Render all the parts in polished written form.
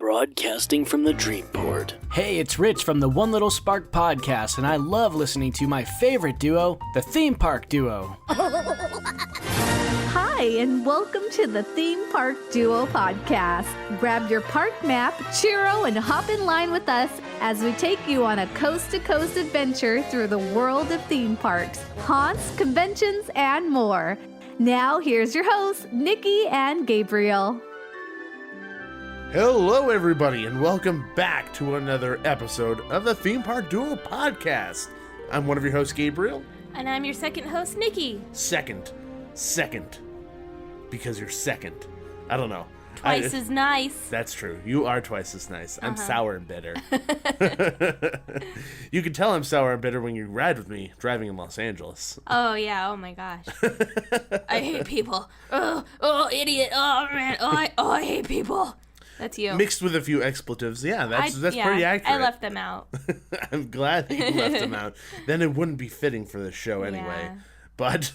Broadcasting from the Dreamport. Hey, it's Rich from the One Little Spark podcast, and I love listening to my favorite duo, the Theme Park Duo. Hi, and welcome to the Theme Park Duo podcast. Grab your park map, churro, and hop in line with us as we take you on a coast-to-coast adventure through the world of theme parks, haunts, conventions, and more. Now, here's your hosts, Nikki and Gabriel. Hello, everybody, and welcome back to another episode of the Theme Park Duo podcast. I'm one of your hosts, Gabriel. And I'm your second host, Nikki. Second. Because you're second. I don't know. Twice as nice. That's true. You are twice as nice. I'm sour and bitter. You can tell I'm sour and bitter when you ride with me driving in Los Angeles. Oh, yeah. Oh, my gosh. I hate people. Oh, idiot. Oh, man. I hate people. That's you. Mixed with a few expletives. Yeah, that's pretty accurate. I left them out. I'm glad that you left them out. Then it wouldn't be fitting for this show anyway. Yeah. But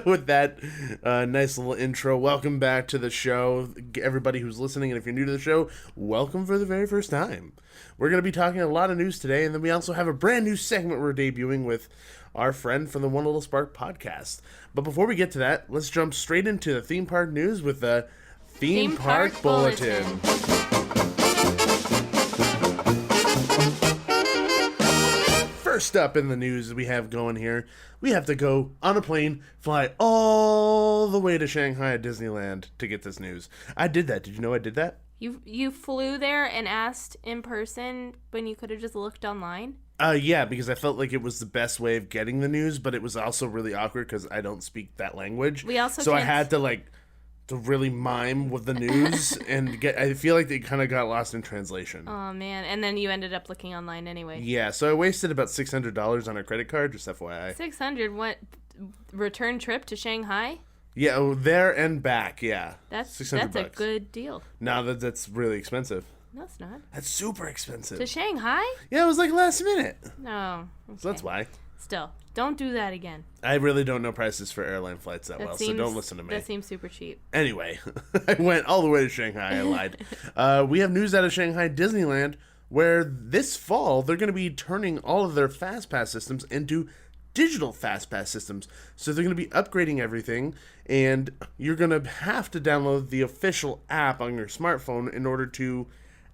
with that nice little intro, welcome back to the show. Everybody who's listening, and if you're new to the show, welcome for the very first time. We're going to be talking a lot of news today, and then we also have a brand new segment we're debuting with our friend from the One Little Spark podcast. But before we get to that, let's jump straight into the theme park news with the Theme Park Bulletin. First up in the news we have going here, we have to go on a plane, fly all the way to Shanghai Disneyland to get this news. I did that. Did you know I did that? You flew there and asked in person when you could have just looked online? Yeah, because I felt like it was the best way of getting the news, but it was also really awkward because I don't speak that language. I had to to really mime with the news and I feel like they kind of got lost in translation. Oh, man. And then you ended up looking online anyway. Yeah, so I wasted about $600 on a credit card, just FYI. $600? What? Return trip to Shanghai? Yeah, there and back, yeah. That's $600. a good deal. No, that's really expensive. No, it's not. That's super expensive. To Shanghai? Yeah, it was like last minute. No. Okay. So that's why. Still, don't do that again. I really don't know prices for airline flights so don't listen to me. That seems super cheap. Anyway, I went all the way to Shanghai. I lied. We have news out of Shanghai Disneyland where this fall they're going to be turning all of their FastPass systems into digital FastPass systems. So they're going to be upgrading everything, and you're going to have to download the official app on your smartphone in order to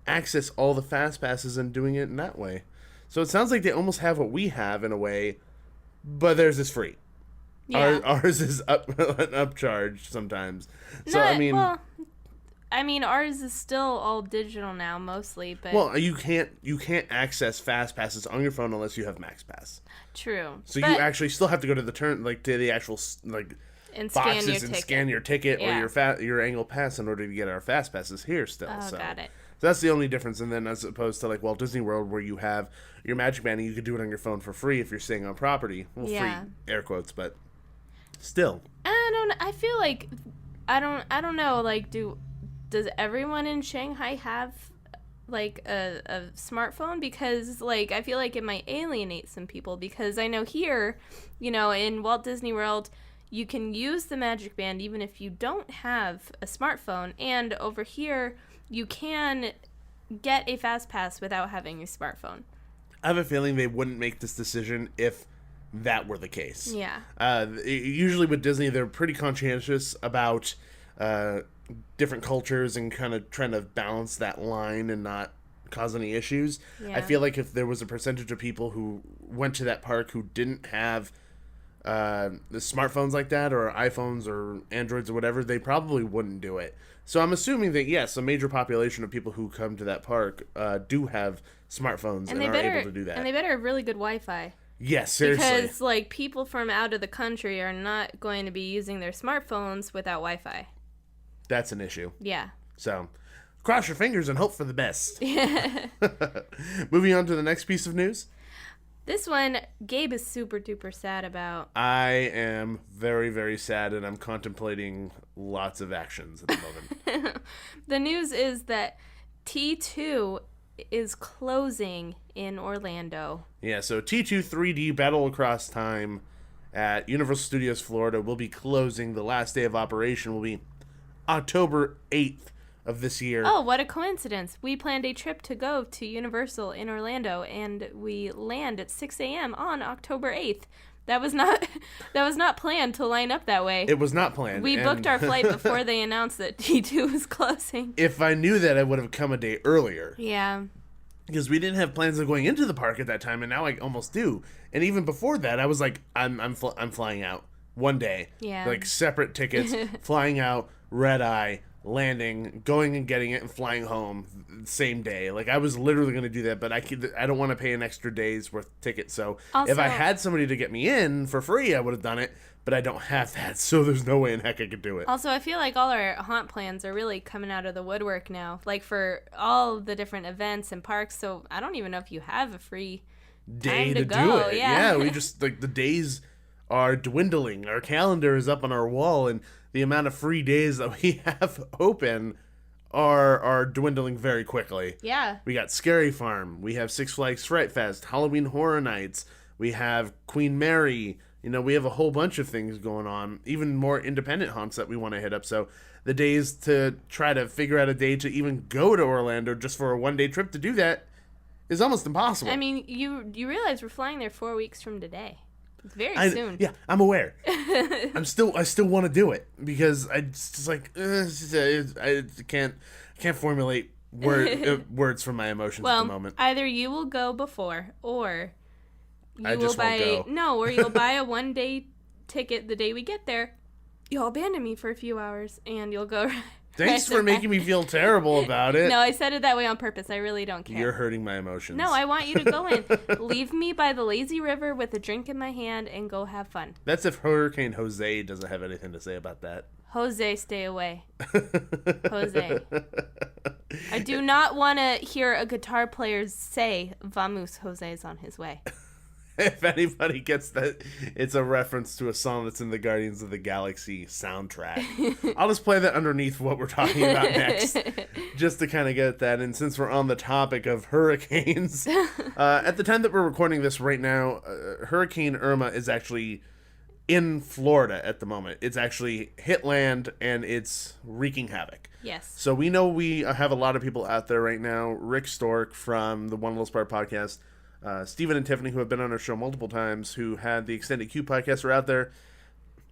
access all the FastPasses and doing it in that way. So it sounds like they almost have what we have in a way, but theirs is free. Yeah. Ours is an upcharge sometimes. So ours is still all digital now mostly, but you can't access fast passes on your phone unless you have MaxPass. True. So you actually still have to go to the to the actual and boxes and scan your ticket yeah. or your annual pass in order to get our fast passes here still. Oh, so. got it. So that's the only difference, and then as opposed to Walt Disney World where you have your Magic Band and you could do it on your phone for free if you're staying on property. Well, yeah. Free, air quotes, but still. I feel like, I don't know, does everyone in Shanghai have, a smartphone? Because, I feel like it might alienate some people, because I know here, in Walt Disney World, you can use the Magic Band even if you don't have a smartphone, and over here, you can get a FastPass without having a smartphone. I have a feeling they wouldn't make this decision if that were the case. Yeah. Usually with Disney, they're pretty conscientious about different cultures and kind of trying to balance that line and not cause any issues. Yeah. I feel like if there was a percentage of people who went to that park who didn't have the smartphones like that, or iPhones or Androids or whatever, they probably wouldn't do it. So I'm assuming that, yes, a major population of people who come to that park do have smartphones and are able to do that. And they better have really good Wi-Fi. Yes, seriously. Because, people from out of the country are not going to be using their smartphones without Wi-Fi. That's an issue. Yeah. So, cross your fingers and hope for the best. Moving on to the next piece of news. This one, Gabe is super duper sad about. I am very, very sad, and I'm contemplating lots of actions at the moment. The news is that T2 is closing in Orlando. Yeah, so T2 3D Battle Across Time at Universal Studios Florida will be closing. The last day of operation will be October 8th of this year. Oh, what a coincidence. We planned a trip to go to Universal in Orlando, and we land at 6 a.m. on October 8th. That was not planned to line up that way. It was not planned. We booked our flight before they announced that T2 was closing. If I knew that, I would have come a day earlier. Yeah. Because we didn't have plans of going into the park at that time, and now I almost do. And even before that, I was like, I'm flying out one day. Yeah. Like, separate tickets, flying out, red eye, landing, going and getting it, and flying home same day. Like, I was literally going to do that, but I don't want to pay an extra day's worth of ticket. So Also, if I had somebody to get me in for free, I would have done it. But I don't have that, so there's no way in heck I could do it. Also, I feel like all our haunt plans are really coming out of the woodwork now. Like, for all the different events and parks. So I don't even know if you have a free day time to go. do it. Yeah, we just, like, the days are dwindling. Our calendar is up on our wall, and the amount of free days that we have open are dwindling very quickly. Yeah. We got Scary Farm. We have Six Flags Fright Fest, Halloween Horror Nights. We have Queen Mary. You know, we have a whole bunch of things going on, even more independent haunts that we want to hit up. So the days to try to figure out a day to even go to Orlando just for a one-day trip to do that is almost impossible. I mean, you realize we're flying there 4 weeks from today. It's very soon. Yeah, I'm aware. I still want to do it because I just like I can't formulate words from my emotions at the moment. Either you will go before, or I just won't go. Or you'll buy a 1-day ticket the day we get there. You'll abandon me for a few hours, and you'll go. Thanks for making me feel terrible about it. No, I said it that way on purpose. I really don't care. You're hurting my emotions. No, I want you to go in. Leave me by the lazy river with a drink in my hand and go have fun. That's if Hurricane Jose doesn't have anything to say about that. Jose, stay away. Jose. I do not want to hear a guitar player say, "Vamos, Jose is on his way." If anybody gets that, it's a reference to a song that's in the Guardians of the Galaxy soundtrack. I'll just play that underneath what we're talking about next, just to kind of get that. And since we're on the topic of hurricanes, at the time that we're recording this right now, Hurricane Irma is actually in Florida at the moment. It's actually hit land, and it's wreaking havoc. Yes. So we know we have a lot of people out there right now. Rick Stork from the One Little Spark podcast, Stephen and Tiffany, who have been on our show multiple times, who had the Extended Q podcast, are out there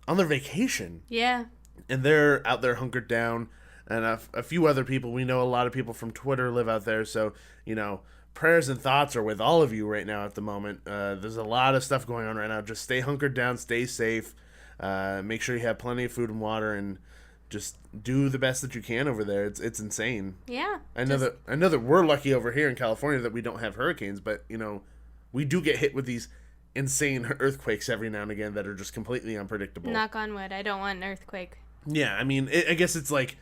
on their vacation. Yeah. And they're out there hunkered down. And a few other people. We know a lot of people from Twitter live out there. So, you know, prayers and thoughts are with all of you right now at the moment. There's a lot of stuff going on right now. Just stay hunkered down, stay safe. Make sure you have plenty of food and water, and just do the best that you can over there. It's insane. Yeah. I know that we're lucky over here in California that we don't have hurricanes, but you know, we do get hit with these insane earthquakes every now and again that are just completely unpredictable. Knock on wood. I don't want an earthquake. Yeah, I mean, I guess it's like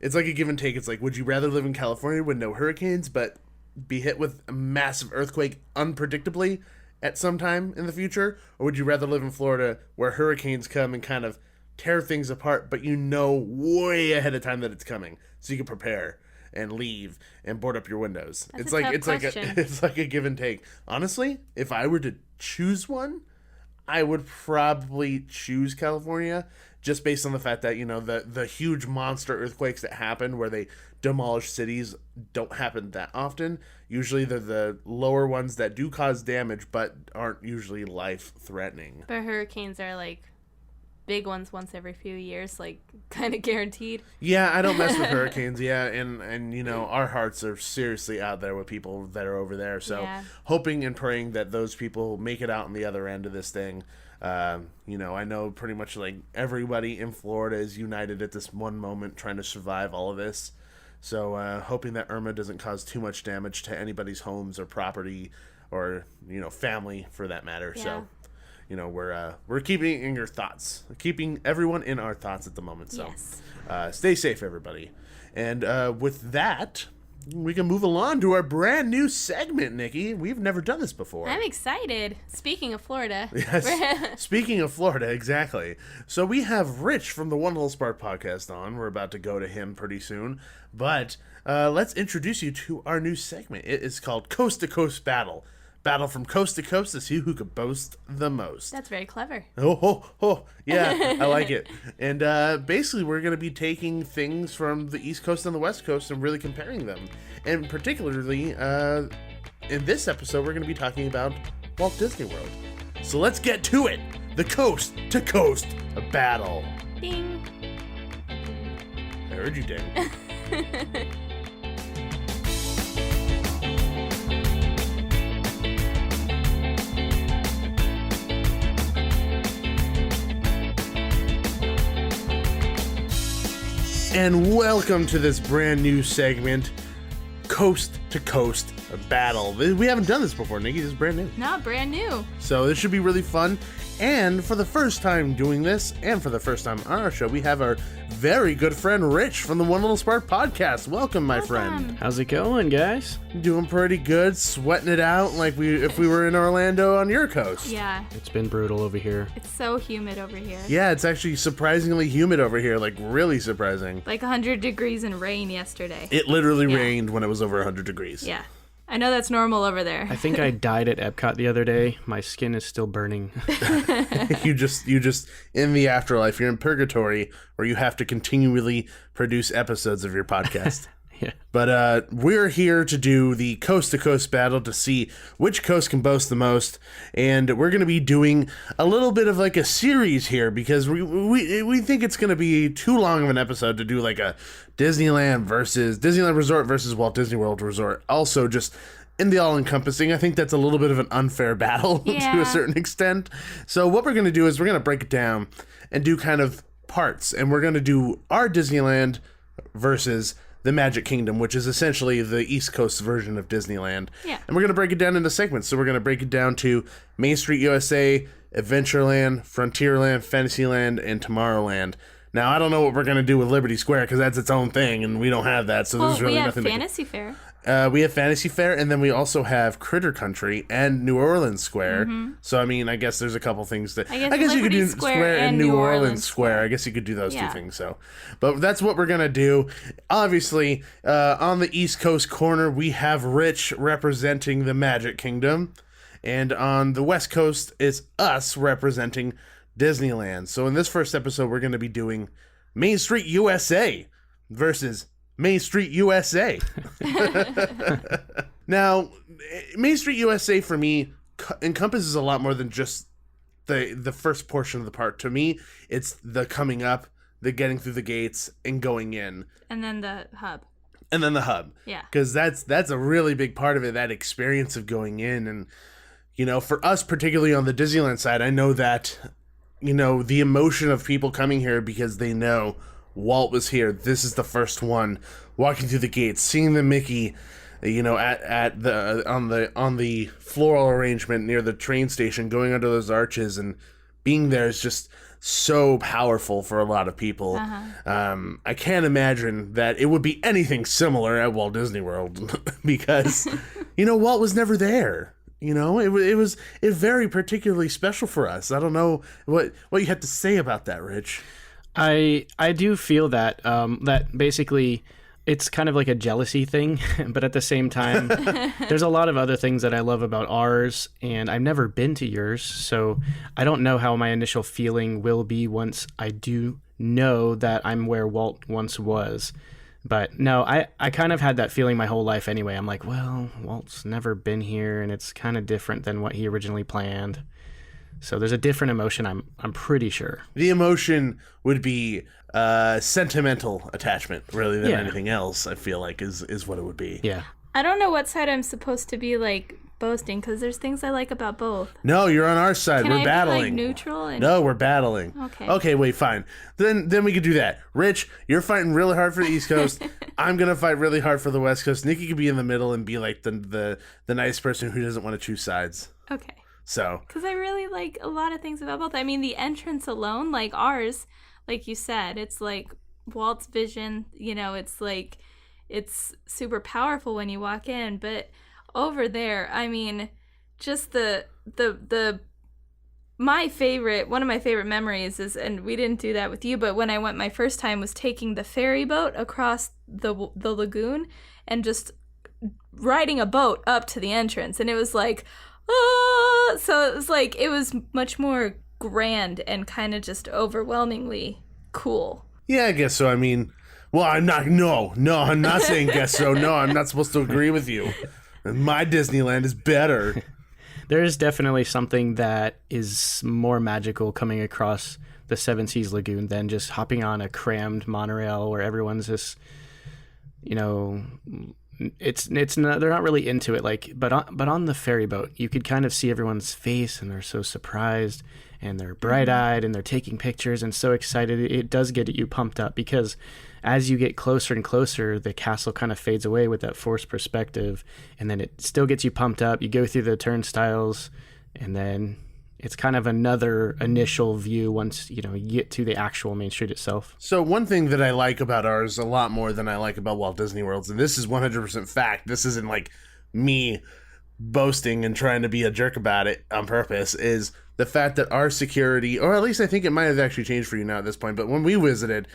a give and take. It's like, would you rather live in California with no hurricanes, but be hit with a massive earthquake unpredictably at some time in the future, or would you rather live in Florida where hurricanes come and kind of tear things apart, but you know way ahead of time that it's coming, so you can prepare and leave and board up your windows? That's it's like a give and take. Honestly, if I were to choose one, I would probably choose California, just based on the fact that, you know, the huge monster earthquakes that happen where they demolish cities don't happen that often. Usually they're the lower ones that do cause damage but aren't usually life threatening. But hurricanes are like big ones once every few years, like kind of guaranteed. Yeah, I don't mess with hurricanes. Yeah, and you know, our hearts are seriously out there with people that are over there. So hoping and praying that those people make it out on the other end of this thing. You know, I know pretty much like everybody in Florida is united at this one moment trying to survive all of this. So hoping that Irma doesn't cause too much damage to anybody's homes or property or, you know, family for that matter. Yeah. So, you know, we're keeping in your thoughts, keeping everyone in our thoughts at the moment. So stay safe, everybody. And with that, we can move along to our brand new segment, Nikki. We've never done this before. I'm excited. Speaking of Florida. Yes. Speaking of Florida, exactly. So we have Rich from the One Little Spark podcast on. We're about to go to him pretty soon. But let's introduce you to our new segment. It is called Coast to Coast Battle battle from coast to coast to see who could boast the most. That's very clever. Yeah, I like it. And basically, we're going to be taking things from the East Coast and the West Coast and really comparing them. And particularly, in this episode, we're going to be talking about Walt Disney World. So let's get to it. The coast to coast battle. Ding. I heard you ding. And welcome to this brand new segment, Coast to Coast Battle. We haven't done this before, Nikki. This is brand new. Not brand new. So this should be really fun. And for the first time doing this, and for the first time on our show, we have our very good friend Rich from the One Little Spark podcast. Welcome, my friend. How's it going, guys? Doing pretty good, sweating it out like if we were in Orlando on your coast. Yeah. It's been brutal over here. It's so humid over here. Yeah, it's actually surprisingly humid over here, like really surprising. Like 100 degrees and rain yesterday. It literally rained when it was over 100 degrees. Yeah. I know that's normal over there. I think I died at Epcot the other day. My skin is still burning. you just in the afterlife, you're in purgatory where you have to continually produce episodes of your podcast. Yeah. But we're here to do the coast to coast battle to see which coast can boast the most, and we're going to be doing a little bit of like a series here because we think it's going to be too long of an episode to do like a Disneyland Resort versus Walt Disney World Resort. Also, just in the all-encompassing, I think that's a little bit of an unfair battle to a certain extent. So what we're going to do is we're going to break it down and do kind of parts, and we're going to do our Disneyland versus the Magic Kingdom, which is essentially the East Coast version of Disneyland. Yeah. And we're going to break it down into segments. So we're going to break it down to Main Street USA, Adventureland, Frontierland, Fantasyland, and Tomorrowland. Now, I don't know what we're going to do with Liberty Square because that's its own thing, and we don't have that. So there's really we have nothing Fantasy Fair. We have Fantasy Fair, and then we also have Critter Country and New Orleans Square. Mm-hmm. So, I mean, I guess there's a couple things that... I guess you could do Square and New Orleans Square. I guess you could do those two things, so... But that's what we're going to do. Obviously, on the East Coast corner, we have Rich representing the Magic Kingdom. And on the West Coast, it's us representing Disneyland. So, in this first episode, we're going to be doing Main Street USA versus Main Street USA. Now, Main Street USA for me encompasses a lot more than just the first portion of the park. To me, it's the coming up, the getting through the gates, and going in. And then the hub. Yeah. Because that's a really big part of it, that experience of going in. And, you know, for us, particularly on the Disneyland side, I know that, you know, the emotion of people coming here because they know Walt was here. This is the first one. Walking through the gates, seeing the Mickey, you know, at the on the floral arrangement near the train station, going under those arches, and being there is just so powerful for a lot of people. I can't imagine that it would be anything similar at Walt Disney World because, you know, Walt was never there. You know, it was very particularly special for us. I don't know what you have to say about that, Rich. I do feel that that basically it's kind of like a jealousy thing, but at the same time, there's a lot of other things that I love about ours, and I've never been to yours, so I don't know how my initial feeling will be once I do know that I'm where Walt once was. But no, I kind of had that feeling my whole life anyway. I'm like, well, Walt's never been here, and it's kind of different than what he originally planned. So there's a different emotion, I'm pretty sure. The emotion would be sentimental attachment, really, than anything else, I feel like, is what it would be. Yeah. I don't know what side I'm supposed to be, like, boasting, because there's things I like about both. No, you're on our side. Can we're I battling. Be, like, neutral? No, we're battling. Okay, wait, fine. Then we could do that. Rich, you're fighting really hard for the East Coast. I'm going to fight really hard for the West Coast. Nikki could be in the middle and be, like, the nice person who doesn't want to choose sides. Okay. So, because I really like a lot of things about both. I mean, the entrance alone, like ours, like you said, it's like Walt's vision, you know, it's like, it's super powerful when you walk in. But over there, I mean, just my favorite, one of my favorite memories is, and we didn't do that with you, but when I went my first time was taking the ferry boat across the lagoon and just riding a boat up to the entrance. And it was like, So it was much more grand and kind of just overwhelmingly cool. Yeah, I guess so. I mean, well, I'm not saying guess so. No, I'm not supposed to agree with you. My Disneyland is better. There is definitely something that is more magical coming across the Seven Seas Lagoon than just hopping on a crammed monorail where everyone's just, it's not, they're not really into it. But on the ferry boat, you could kind of see everyone's face, and they're so surprised, and they're bright-eyed, and they're taking pictures and so excited. It does get you pumped up because as you get closer and closer, the castle kind of fades away with that forced perspective, and then it still gets you pumped up. You go through the turnstiles, and then it's kind of another initial view once you get to the actual Main Street itself. So one thing that I like about ours a lot more than I like about Walt Disney World's, and this is 100% fact, this isn't like me boasting and trying to be a jerk about it on purpose, is the fact that our security, or at least I think it might have actually changed for you now at this point, but when we visited,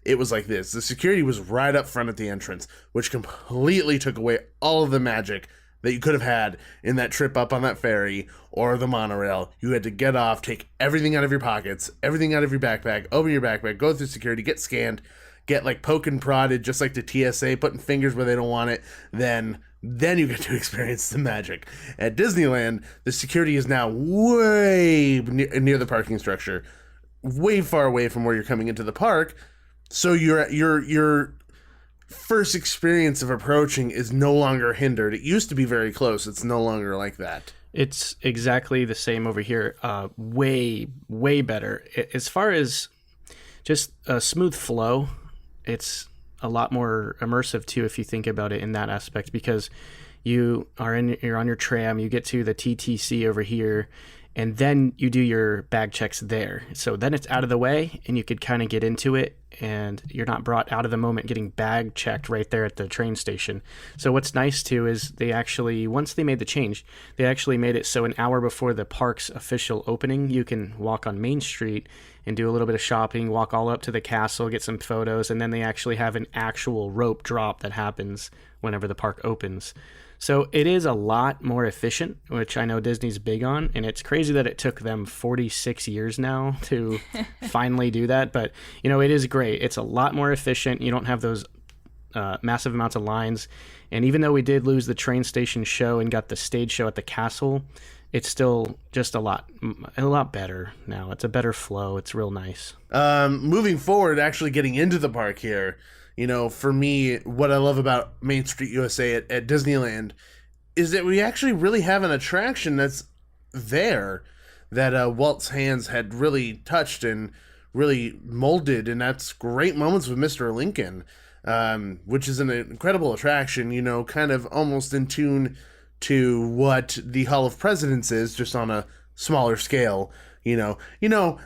it was like this. The security was right up front at the entrance, which completely took away all of the magic that you could have had in that trip up on that ferry or the monorail. You had to get off, take everything out of your pockets, everything out of your backpack, open your backpack, go through security, get scanned, get poke and prodded just like the TSA, putting fingers where they don't want it, then you get to experience the magic. At Disneyland, the security is now way near the parking structure, way far away from where you're coming into the park. So your first experience of approaching is no longer hindered. It used to be very close. It's no longer like that. It's exactly the same over here. Way, way better. As far as just a smooth flow, it's a lot more immersive too if you think about it in that aspect, because you're on your tram, you get to the TTC over here, and then you do your bag checks there. So then it's out of the way, and you could kind of get into it, and you're not brought out of the moment getting bag checked right there at the train station. So what's nice too is once they made the change, they actually made it so an hour before the park's official opening, you can walk on Main Street and do a little bit of shopping, walk all up to the castle, get some photos, and then they actually have an actual rope drop that happens whenever the park opens. So it is a lot more efficient, which I know Disney's big on, and it's crazy that it took them 46 years now to finally do that. But, it is great. It's a lot more efficient. You don't have those massive amounts of lines. And even though we did lose the train station show and got the stage show at the castle, it's still just a lot better now. It's a better flow. It's real nice. Moving forward, actually getting into the park here, for me, what I love about Main Street USA at Disneyland is that we actually really have an attraction that's there that Walt's hands had really touched and really molded, and that's Great Moments with Mr. Lincoln, which is an incredible attraction, kind of almost in tune to what the Hall of Presidents is, just on a smaller scale.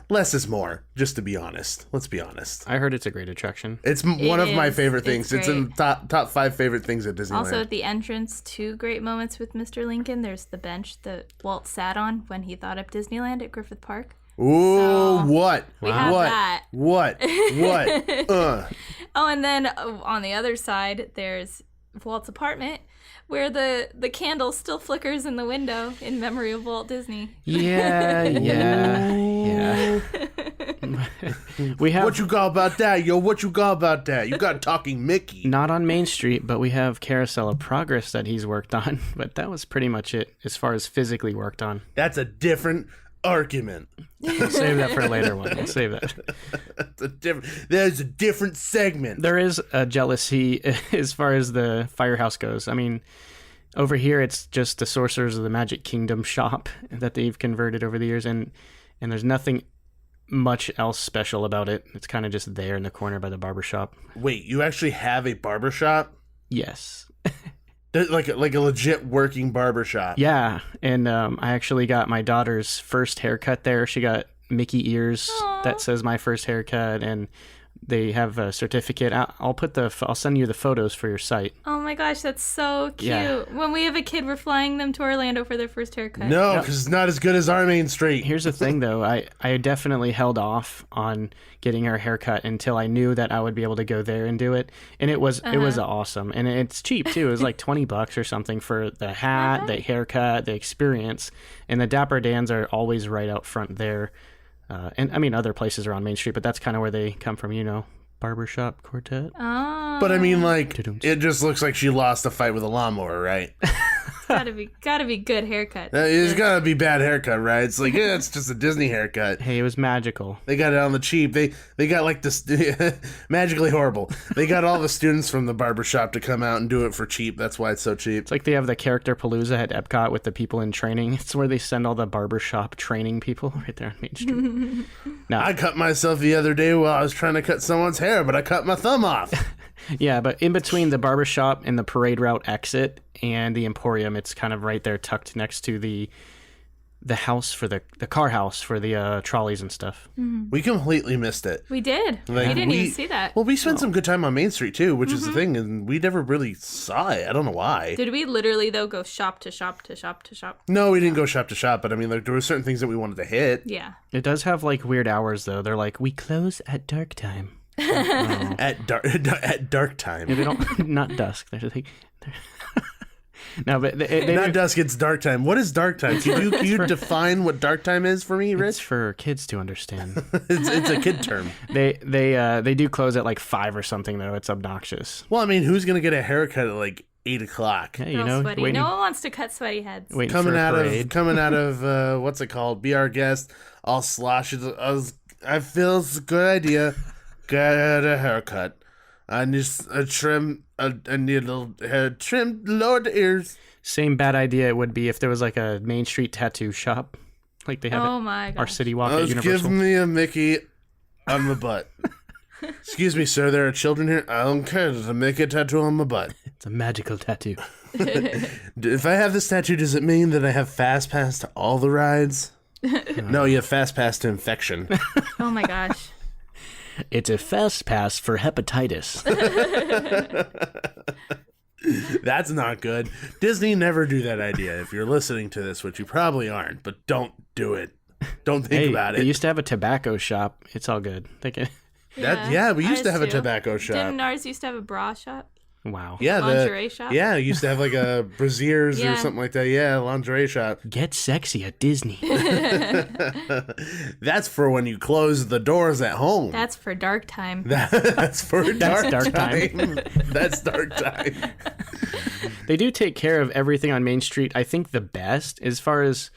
Less is more, just to be honest. Let's be honest. I heard it's a great attraction. It's one of my favorite things. It's in the top 5 favorite things at Disneyland. Also, at the entrance to Great Moments with Mr. Lincoln, there's the bench that Walt sat on when he thought up Disneyland at Griffith Park. Ooh, so what? We have that. What? Oh, and then on the other side, there's Walt's apartment, where the candle still flickers in the window in memory of Walt Disney. Yeah. We have What you got about that, yo? What you got about that? You got Talking Mickey. not on Main Street, but we have Carousel of Progress that he's worked on. But that was pretty much it as far as physically worked on. That's a different argument. We'll save that for a later one. We'll save that. There's a different segment. There is a jealousy as far as the firehouse goes. I mean, over here it's just the Sorcerers of the Magic Kingdom shop that they've converted over the years, and there's nothing much else special about it. It's kind of just there in the corner by the barbershop. Wait, you actually have a barbershop? Yes. Like a legit working barbershop? Yeah, and I actually got my daughter's first haircut there. She got Mickey ears Aww. that says my first haircut, and They have a certificate. I'll send you the photos for your site. Oh my gosh, that's so cute. Yeah. When we have a kid, we're flying them to Orlando for their first haircut. No, because it's not as good as our Main Street. Here's the thing, though. I definitely held off on getting her haircut until I knew that I would be able to go there and do it. And it was awesome. And it's cheap, too. It was like $20 or something for the hat, the haircut, the experience. And the Dapper Dans are always right out front there. And I mean, other places are on Main Street, but that's kind of where they come from, Barbershop Quartet. Oh. But I mean, like, it just looks like she lost a fight with a lawnmower, right? Gotta be good haircut. It's gotta be bad haircut, right? It's like, yeah, it's just a Disney haircut. Hey, it was magical. They got it on the cheap. They got like this magically horrible. They got all the students from the barbershop to come out and do it for cheap. That's why it's so cheap. It's like they have the Character Palooza at Epcot with the people in training. It's where they send all the barbershop training people right there on Main Street. No. I cut myself the other day while I was trying to cut someone's hair, but I cut my thumb off. Yeah, but in between the barbershop and the parade route exit and the Emporium, it's kind of right there tucked next to the house for the car house for the trolleys and stuff. We completely missed it. We did. Like, we didn't even see that. Well, we spent some good time on Main Street too, which is the thing, and we never really saw it. I don't know why. Did we literally, though, go shop to shop to shop to shop? No, we didn't go shop to shop, but I mean, like, there were certain things that we wanted to hit. Yeah. It does have like weird hours though. They're like, we close at dark time. At dark time. Yeah, they don't not dusk. They're no, but they Not dusk, it's dark time. What is dark time? Can you define what dark time is for me, it's Rich? for kids to understand. It's a kid term. They do close at like 5 or something though. It's obnoxious. Well, I mean, who's gonna get a haircut at like 8 o'clock? Yeah, Real sweaty. waiting, No one wants to cut sweaty heads. waiting Coming for a out parade. of what's it called? Be our guest. I'll slosh it. I feel it's a good idea. Get a haircut. I need a trim. I need a little hair trimmed, lower the ears. Same bad idea it would be if there was like a Main Street tattoo shop, like they have Oh at my our gosh. City Walk at Give Universal. me a Mickey on my butt. Excuse me, sir. There are children here. I don't care. There's a Mickey tattoo on my butt. It's a magical tattoo. If I have this tattoo, does it mean that I have fast pass to all the rides? No, you have fast pass to infection. Oh my gosh. It's a fast pass for hepatitis. That's not good. Disney never do that idea. If you're listening to this, which you probably aren't, but don't do it. Don't think about They it. used to have a tobacco shop. It's all good. They can, We used to have a ours too. tobacco shop. Didn't ours used to have a bra shop? wow. Yeah, Lingerie shop? Yeah, you used to have like a brassieres or Yeah. something like that. Yeah, lingerie shop. Get sexy at Disney. That's for when you close the doors at home. That's for dark time. That's for dark dark time. That's dark time. They do take care of everything on Main Street. I think the best as far as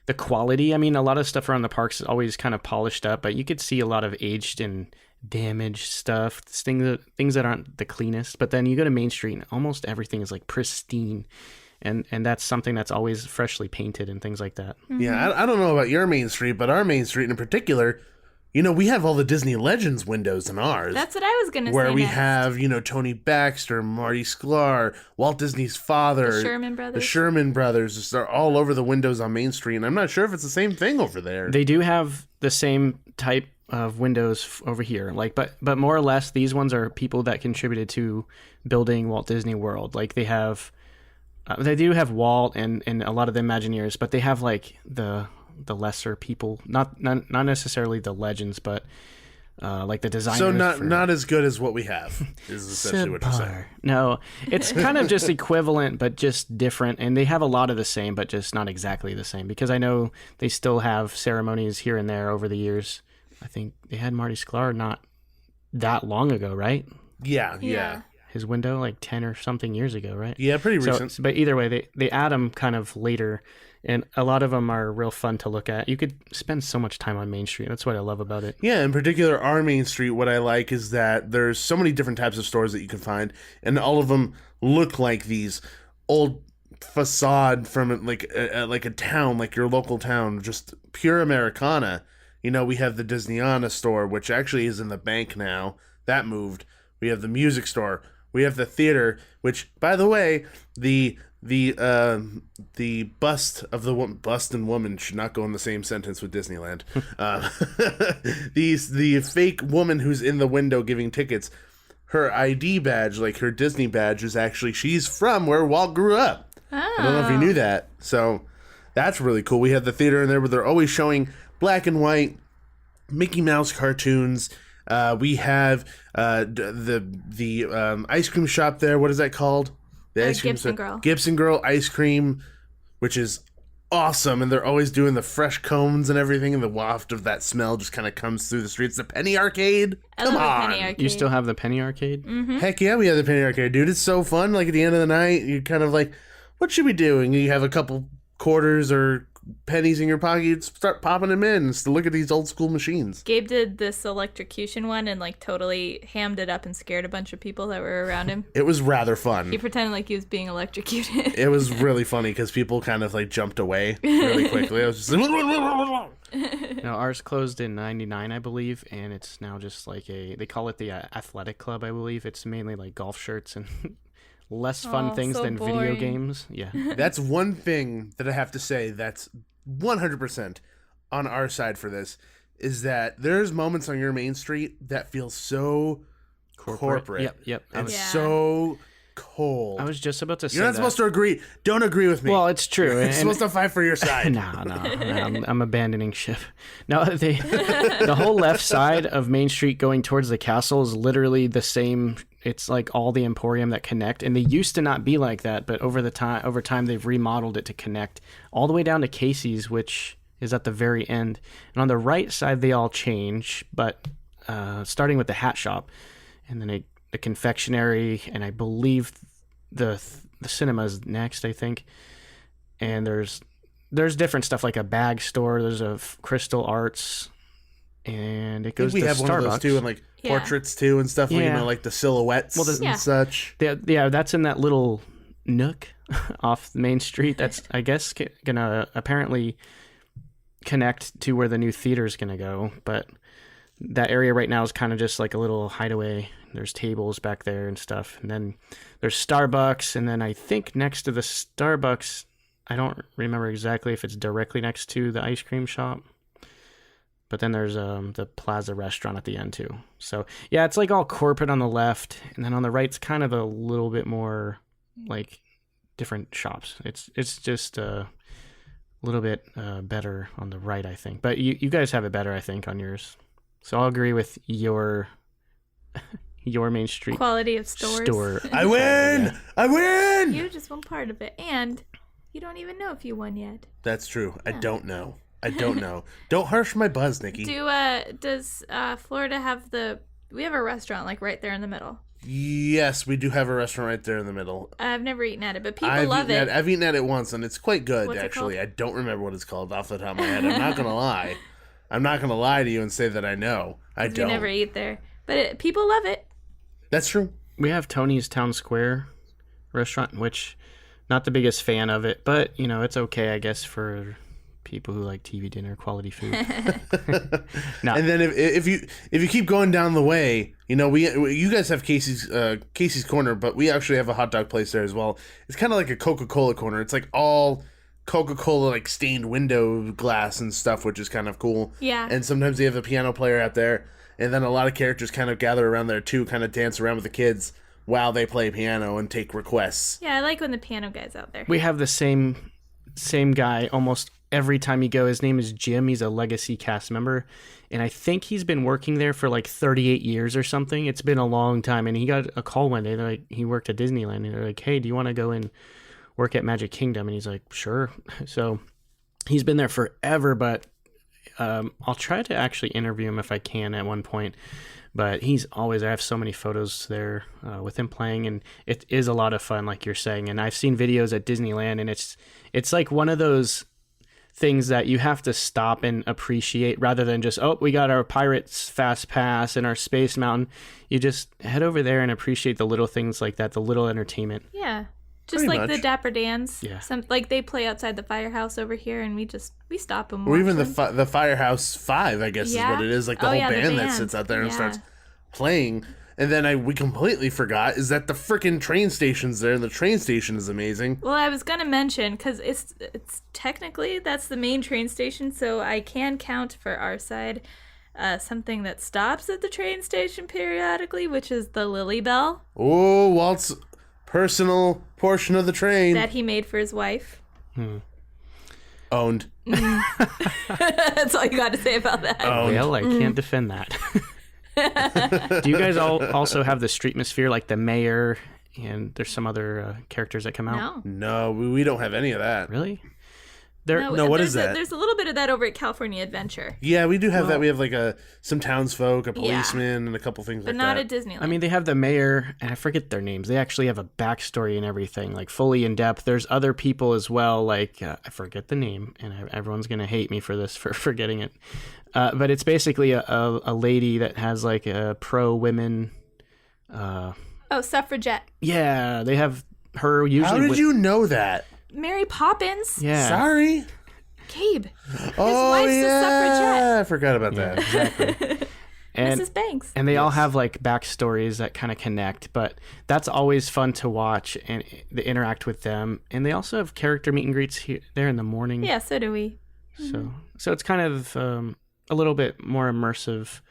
the quality. I mean, a lot of stuff around the parks is always kind of polished up, but you could see a lot of aged and damaged stuff, things that aren't the cleanest. But then you go to Main Street and almost everything is like pristine. And that's something that's always freshly painted and things like that. Yeah, I don't know about your Main Street, but our Main Street in particular, we have all the Disney Legends windows in ours. That's what I was going to say. where we next. have, Tony Baxter, Marty Sklar, Walt Disney's father, The Sherman Brothers. The Sherman Brothers. They're all over the windows on Main Street, and I'm not sure if it's the same thing over there. They do have the same type of windows over here, but more or less these ones are people that contributed to building Walt Disney World. Like they do have Walt and a lot of the Imagineers, but they have like the lesser people, not necessarily the legends, but like the designers. So not as good as what we have is essentially what you're saying. No, it's kind of just equivalent, but just different. And they have a lot of the same, but just not exactly the same. Because I know they still have ceremonies here and there over the years. I think they had Marty Sklar not that long ago, right? Yeah. His window, like 10 or something years ago, right? Yeah, pretty recent. But either way, they add them kind of later. And a lot of them are real fun to look at. You could spend so much time on Main Street. That's what I love about it. Yeah, in particular, our Main Street, what I like is that there's so many different types of stores that you can find, and all of them look like these old facade from like a town, like your local town, just pure Americana. We have the Disneyana store, which actually is in the bank now. That moved. We have the music store. We have the theater, which, by the way, the the bust of the bust and woman should not go in the same sentence with Disneyland. The fake woman who's in the window giving tickets, her ID badge, like her Disney badge, is actually she's from where Walt grew up. I don't know if you knew that. So that's really cool. We have the theater in there where they're always showing black and white Mickey Mouse cartoons. We have the ice cream shop there. What is that called? The ice cream Gibson Girl. Gibson Girl ice cream, which is awesome. And they're always doing the fresh cones and everything, and the waft of that smell just kind of comes through the streets. The Penny Arcade. Come on. Penny Arcade. You still have the Penny Arcade? Mm-hmm. Heck yeah, we have the Penny Arcade, dude. It's so fun. Like at the end of the night, you're kind of like, what should we do? And you have a couple quarters or pennies in your pocket, you start popping them in to look at these old school machines. Gabe did this electrocution one and like totally hammed it up and scared a bunch of people that were around him. It was rather fun. He pretended like he was being electrocuted. It was really funny because people kind of like jumped away really quickly. I was just like, No, ours closed in '99, I believe, and it's now just like they call it the athletic club, I believe. It's mainly like golf shirts and less fun things so than video boring. games. Yeah. That's one thing that I have to say that's 100% on our side for this, is that there's moments on your main street that feel so corporate. Yep. And Yeah. so cold. I was just about to say You're not that. supposed to agree. Don't agree with me. Well, it's true. You're supposed to fight for your side. No, I'm abandoning ship. No, the whole left side of Main Street going towards the castle is literally the same. It's like all the Emporium that connect, and they used to not be like that, but over time they've remodeled it to connect all the way down to Casey's, which is at the very end. And on the right side they all change, but starting with the hat shop, and then the confectionery, and I believe the cinema is next, I think. And there's different stuff like a bag store. There's a Crystal Arts, and it goes we to have Starbucks. one of those too, and like Yeah. portraits too and stuff. Yeah. Like the silhouettes Yeah. and such. Yeah, that's in that little nook off Main Street. That's, I guess, gonna apparently connect to where the new theater's gonna go. But that area right now is kind of just like a little hideaway. There's tables back there and stuff. And then there's Starbucks. And then I think next to the Starbucks, I don't remember exactly if it's directly next to the ice cream shop. But then there's the Plaza restaurant at the end too. So yeah, it's like all corporate on the left. And then on the right's kind of a little bit more like different shops. It's just a little bit better on the right, I think. But you guys have it better, I think, on yours. So I'll agree with your Main Street Quality of stores. store. I win! Yeah. I win! You just won part of it, and you don't even know if you won yet. That's true. I don't know. Don't harsh my buzz, Nikki. Does Florida have we have a restaurant like right there in the middle? Yes, we do have a restaurant right there in the middle. I've never eaten at it, but people love it. I've eaten at it once, and it's quite good, What's it actually. called? I don't remember what it's called off the top of my head. I'm not going to lie. I'm not going to lie to you and say that I know. I We don't. never eat there, but people love it. That's true. We have Tony's Town Square restaurant, which not the biggest fan of it, but it's okay, I guess, for people who like TV dinner quality food. No. And then if you keep going down the way, you guys have Casey's Corner, but we actually have a hot dog place there as well. It's kind of like a Coca-Cola corner. It's like all Coca-Cola like stained window glass and stuff, which is kind of cool. Yeah. And sometimes they have a piano player out there, and then a lot of characters kind of gather around there too, kind of dance around with the kids while they play piano and take requests. Yeah, I like when the piano guy's out there. We have the same guy almost every time you go. His name is Jim. He's a legacy cast member, and I think he's been working there for like 38 years or something. It's been a long time, and he got a call one day. They're like, he worked at Disneyland, and they're like, hey, do you want to go and work at Magic Kingdom? And he's like, sure. So he's been there forever, but I'll try to actually interview him if I can at one point. But he's always, I have so many photos there with him playing, and it is a lot of fun, like you're saying. And I've seen videos at Disneyland, and it's like one of those things that you have to stop and appreciate rather than just, we got our Pirates Fast Pass and our Space Mountain. You just head over there and appreciate the little things like that, the little entertainment. Yeah. Just Pretty like the much. Dapper Dans. Yeah. Like they play outside the firehouse over here, and we stop and watch Or even them. the Firehouse 5, I guess Yeah. is what it is. Like the Oh, whole yeah, the band that band. sits out there and Yeah. starts playing. And then we completely forgot is that the frickin' train station's there, and the train station is amazing. Well, I was gonna mention because it's technically that's the main train station, so I can count for our side something that stops at the train station periodically, which is the Lily Bell Oh, Walt's personal portion of the train. that he made for his wife. Owned. That's all you got to say about that. Well, I can't defend that. Do you guys all also have the streetmosphere, like the mayor, and there's some other characters that come out? No. No, we don't have any of that. Really? No, what is that? There's a little bit of that over at California Adventure, Yeah, we do have that. We have like some townsfolk, a policeman, and a couple things but like not that. at Disneyland. I mean, they have the mayor, and I forget their names. They actually have a backstory and everything, like fully in depth. There's other people as well, like I forget the name, and everyone's gonna hate me for this for forgetting it. But it's basically a lady that has like a pro-women. Suffragette. Yeah, they have her usually. How did you know that? Mary Poppins. Yeah. Sorry. Gabe. Oh, wife's a yeah. suffragette. I forgot about that. Exactly. And, Mrs. Banks. and they all have like backstories that kind of connect, but that's always fun to watch and they interact with them. And they also have character meet and greets here there in the morning. Yeah, so do we. So it's kind of a little bit more immersive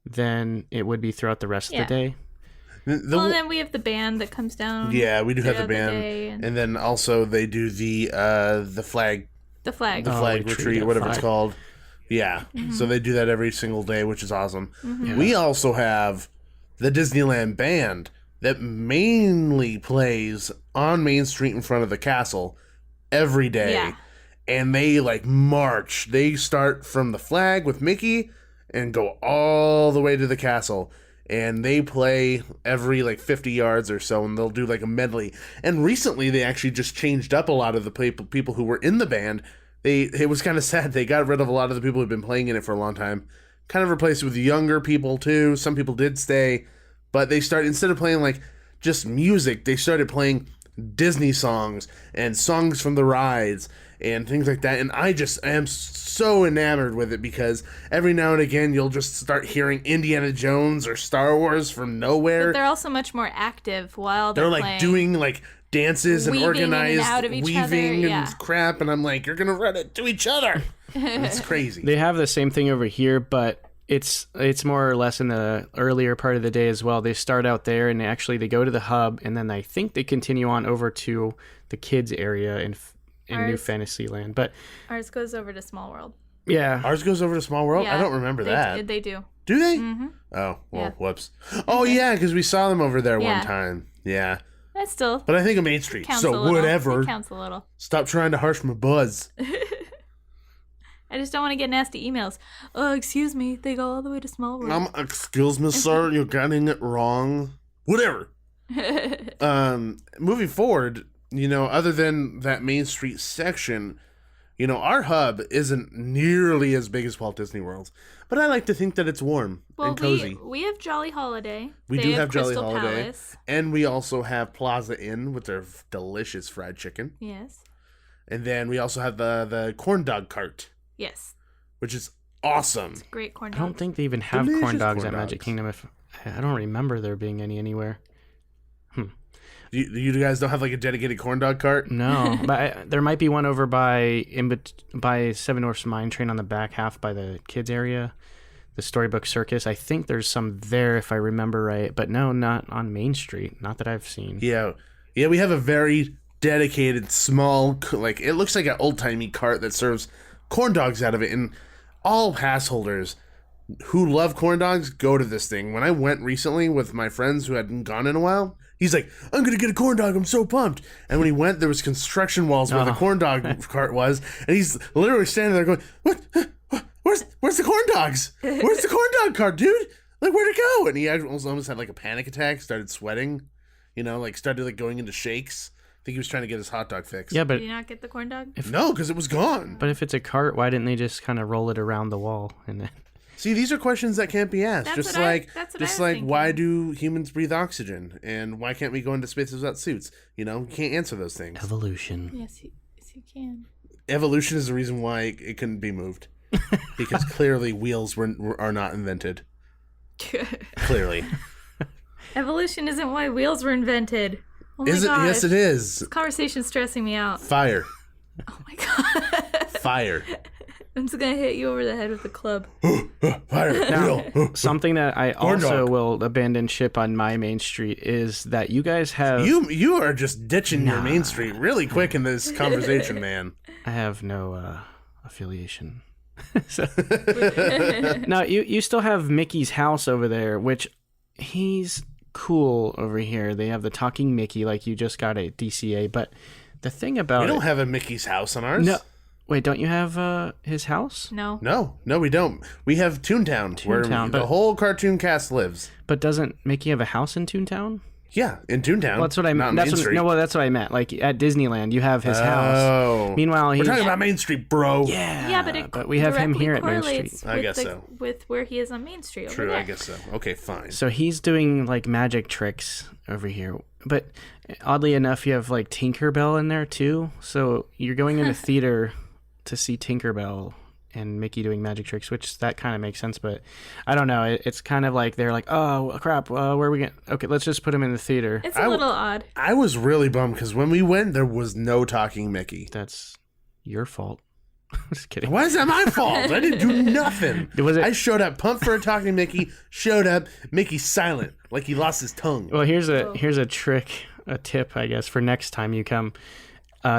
than it would be throughout the rest of the day. Well, and then we have the band that comes down. Yeah, we do have the throughout band, day and then also they do the flag The flag. retreat, yeah, whatever flag. it's called. Yeah, so they do that every single day, which is awesome. We also have the Disneyland band that mainly plays on Main Street in front of the castle every day. Yeah. And they like march. They start from the flag with Mickey and go all the way to the castle. And they play every like 50 yards or so, and they'll do like a medley. And recently they actually just changed up a lot of the people who were in the band. It was kind of sad. They got rid of a lot of the people who've been playing in it for a long time. Kind of replaced with younger people too. Some people did stay. But they started, instead of playing like just music, they started playing Disney songs and songs from the rides and things like that. And I just am so enamored with it because every now and again you'll just start hearing Indiana Jones or Star Wars from nowhere. But they're also much more active while They're like playing. doing like dances and Weaving in and organized out of each weaving other, and yeah. crap. And I'm like, you're going to run it to each other. It's crazy. They have the same thing over here, but it's more or less in the earlier part of the day as well. They start out there and they go to the hub, and then I think they continue on over to the kids area in New Fantasyland. But Ours goes over to Small World. yeah, Ours goes over to Small World? Yeah, I don't remember that. They do. Do they? Mm-hmm. Oh, well, Yeah. whoops. Oh, yeah, because we saw them over there Yeah. one time. Yeah. That still But I think of Main Street, counts a so little. whatever. It counts a little. Stop trying to harsh my buzz. I just don't want to get nasty emails. Oh, excuse me. They go all the way to Small World. Excuse me, sir, you're getting it wrong. Whatever. Moving forward, other than that Main Street section, our hub isn't nearly as big as Walt Disney World, but I like to think that it's warm and cozy. we have Jolly Holiday. We They do have Jolly Crystal Holiday, Palace. and we also have Plaza Inn with their delicious fried chicken, Yes. and then we also have the corn dog cart, Yes. which is awesome. Great corn I dog. don't think they even have Delicious corn dogs corn at Magic dogs. Kingdom. I don't remember there being any anywhere. You guys don't have like a dedicated corn dog cart? No, but there might be one over by Seven Dwarfs Mine Train on the back half by the kids area, the Storybook Circus. I think there's some there if I remember right, but no, not on Main Street. Not that I've seen. Yeah, we have a very dedicated small, like it looks like an old timey cart that serves corn dogs out of it, and all pass holders who love corn dogs go to this thing. When I went recently with my friends who hadn't gone in a while, he's like, I'm gonna get a corn dog, I'm so pumped. And when he went, there was construction walls where the corn dog cart was, and he's literally standing there going, what? Where's the corn dogs? Where's the corn dog cart, dude? Like, where'd it go? And he almost had like a panic attack, started sweating, started like going into shakes. I think he was trying to get his hot dog fixed. Yeah, but Did you not get the corn dog? No, because it was gone. if it's a cart, why didn't they just kind of roll it around the wall and then? See, these are questions that can't be asked. That's Just what I like, was why thinking. do humans breathe oxygen, and why can't we go into space without suits? You can't answer those things. Evolution. Yes, you can. Evolution is the reason why it couldn't be moved, because clearly wheels are not invented. Clearly. Evolution isn't why wheels were invented. Oh my Is it? gosh. Yes, it is. This conversation's stressing me out. Fire. Oh my god. Fire. I'm just gonna hit you over the head with a club. Fire. Wheel. Something that I Corn also dog. will abandon ship on my main street is that you guys have... You are just ditching your main street really quick in this conversation, man. I have no affiliation. So, no, you still have Mickey's house over there, which he's cool over here. They have the talking Mickey like you just got at DCA, but the thing about We don't have a Mickey's house on ours. No. Wait, don't you have his house? No. No, we don't. We have Toontown, where Toontown, the but- whole cartoon cast lives. But doesn't Mickey have a house in Toontown? Yeah, in Toontown. Well, that's what I Not meant. Main Street. That's what I meant. Like at Disneyland, you have his house. Oh. Meanwhile, We're he's talking about Main Street, bro. Yeah, but it we have him directly here at Main correlates Street. I with guess so. With where he is on Main Street. Over True, there. I guess so. Okay, fine. So he's doing like magic tricks over here. But oddly enough, you have like Tinkerbell in there too. So you're going in a theater to see Tinkerbell and Mickey doing magic tricks, which that kind of makes sense. But I don't know. It's kind of like they're like, oh crap, where are we going? Okay, let's just put him in the theater. It's a little odd. I was really bummed because when we went, there was no talking Mickey. That's your fault. Just kidding. Why is that my fault? I didn't do nothing. Was it- I showed up, pumped for a talking Mickey, showed up, Mickey silent, like he lost his tongue. Well, here's a trick, a tip, I guess, for next time you come.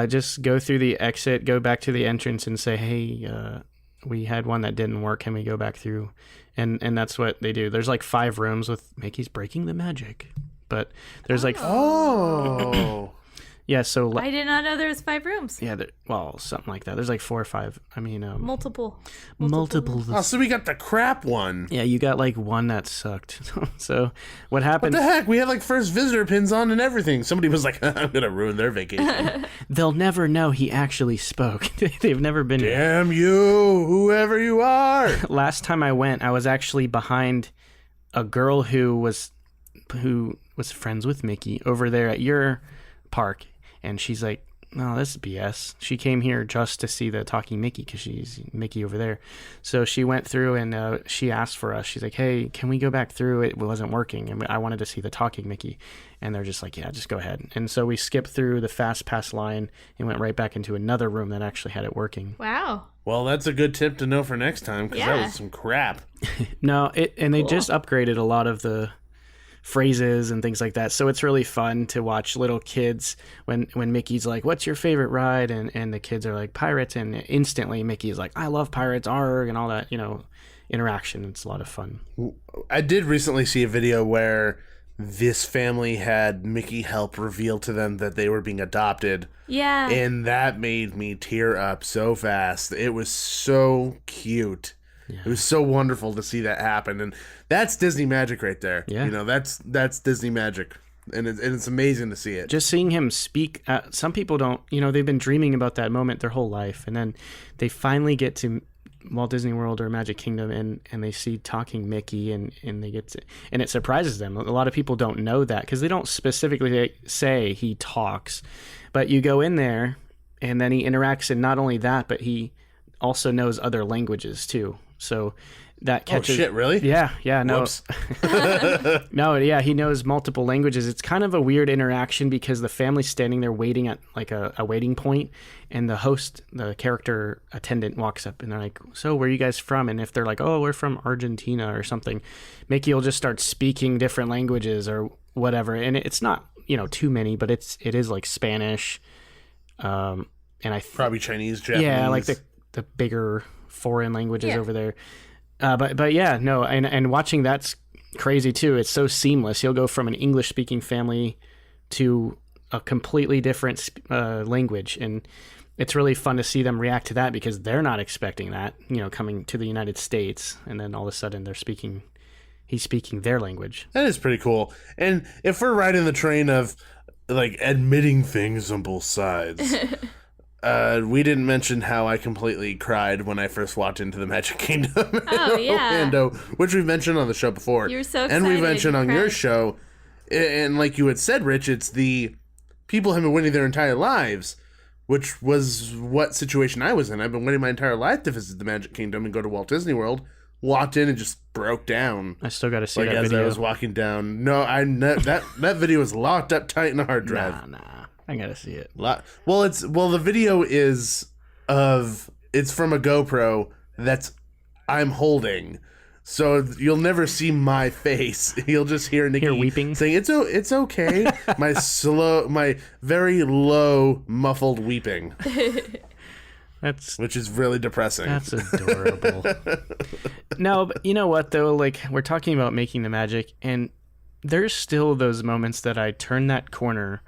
Just go through the exit, go back to the entrance, and say, "Hey, we had one that didn't work. Can we go back through?" And that's what they do. There's like 5 rooms with Mickey's breaking the magic, but there's like Oh. yeah. So I did not know there was 5 rooms. yeah, well, something like that. There's like 4 or 5. I mean, Multiple. multiple. Oh, so we got the crap one. Yeah, you got like one that sucked. So what What happened? the heck? We had like first visitor pins on and everything. Somebody was like, I'm going to ruin their vacation. They'll never know he actually spoke. They've never been here. Damn you, whoever you are. Last time I went, I was actually behind a girl who was friends with Mickey over there at your park, and she's like, "No, this is BS." She came here just to see the talking Mickey because she's Mickey over there. So she went through and she asked for us. She's like, "Hey, can we go back through? It wasn't working, and I wanted to see the talking Mickey." And they're just like, "Yeah, just go ahead." And so we skipped through the fast pass line and went right back into another room that actually had it working. Wow. Well, that's a good tip to know for next time because that Yeah. was some crap. No, they just upgraded a lot of the phrases and things like that. So it's really fun to watch little kids when Mickey's like, "What's your favorite ride?" And the kids are like, "Pirates." And instantly Mickey's like, "I love pirates, arg," and all that, interaction. It's a lot of fun. I did recently see a video where this family had Mickey help reveal to them that they were being adopted. Yeah. And that made me tear up so fast. It was so cute. Yeah. It was so wonderful to see that happen. And that's Disney magic right there. Yeah. That's Disney magic. And it's amazing to see it. Just seeing him speak, some people don't, they've been dreaming about that moment their whole life. And then they finally get to Walt Disney World or Magic Kingdom and they see talking Mickey and they get to, and it surprises them. A lot of people don't know that because they don't specifically say he talks, but you go in there and then he interacts, and not only that, but he also knows other languages too. So that catches. Oh shit! Really? Yeah. No. Whoops. No. Yeah. He knows multiple languages. It's kind of a weird interaction because the family's standing there waiting at like a waiting point, and the host, the character attendant, walks up and they're like, "So, where are you guys from?" And if they're like, "Oh, we're from Argentina or something," Mickey will just start speaking different languages or whatever. And it's not too many, but it is like Spanish, and Probably Chinese, Japanese. yeah, like the bigger foreign languages over there. But yeah, no, and watching that's crazy too. It's so seamless. You'll go from an English speaking family to a completely different language, and it's really fun to see them react to that because they're not expecting that, coming to the United States, and then all of a sudden he's speaking their language. That is pretty cool. And if we're riding the train of like admitting things on both sides, we didn't mention how I completely cried when I first walked into the Magic Kingdom in Orlando, which we've mentioned on the show before. You were so and we've excited, mentioned you on your cried. show. And like you had said, Rich, it's the people have been waiting their entire lives, which was what situation I was in. I've been waiting my entire life to visit the Magic Kingdom and go to Walt Disney World. walked in and just broke down. I still got to see Like that as video. I was walking down. No, that video is locked up tight in a hard drive. Nah. I got to see it. The video is it's from a GoPro that's I'm holding. So you'll never see my face. You'll just hear Nikki weeping? saying, it's okay. My very low, muffled weeping. Which is really depressing. That's adorable. No, but you know what, though? Like, we're talking about making the magic, and there's still those moments that I turn that corner,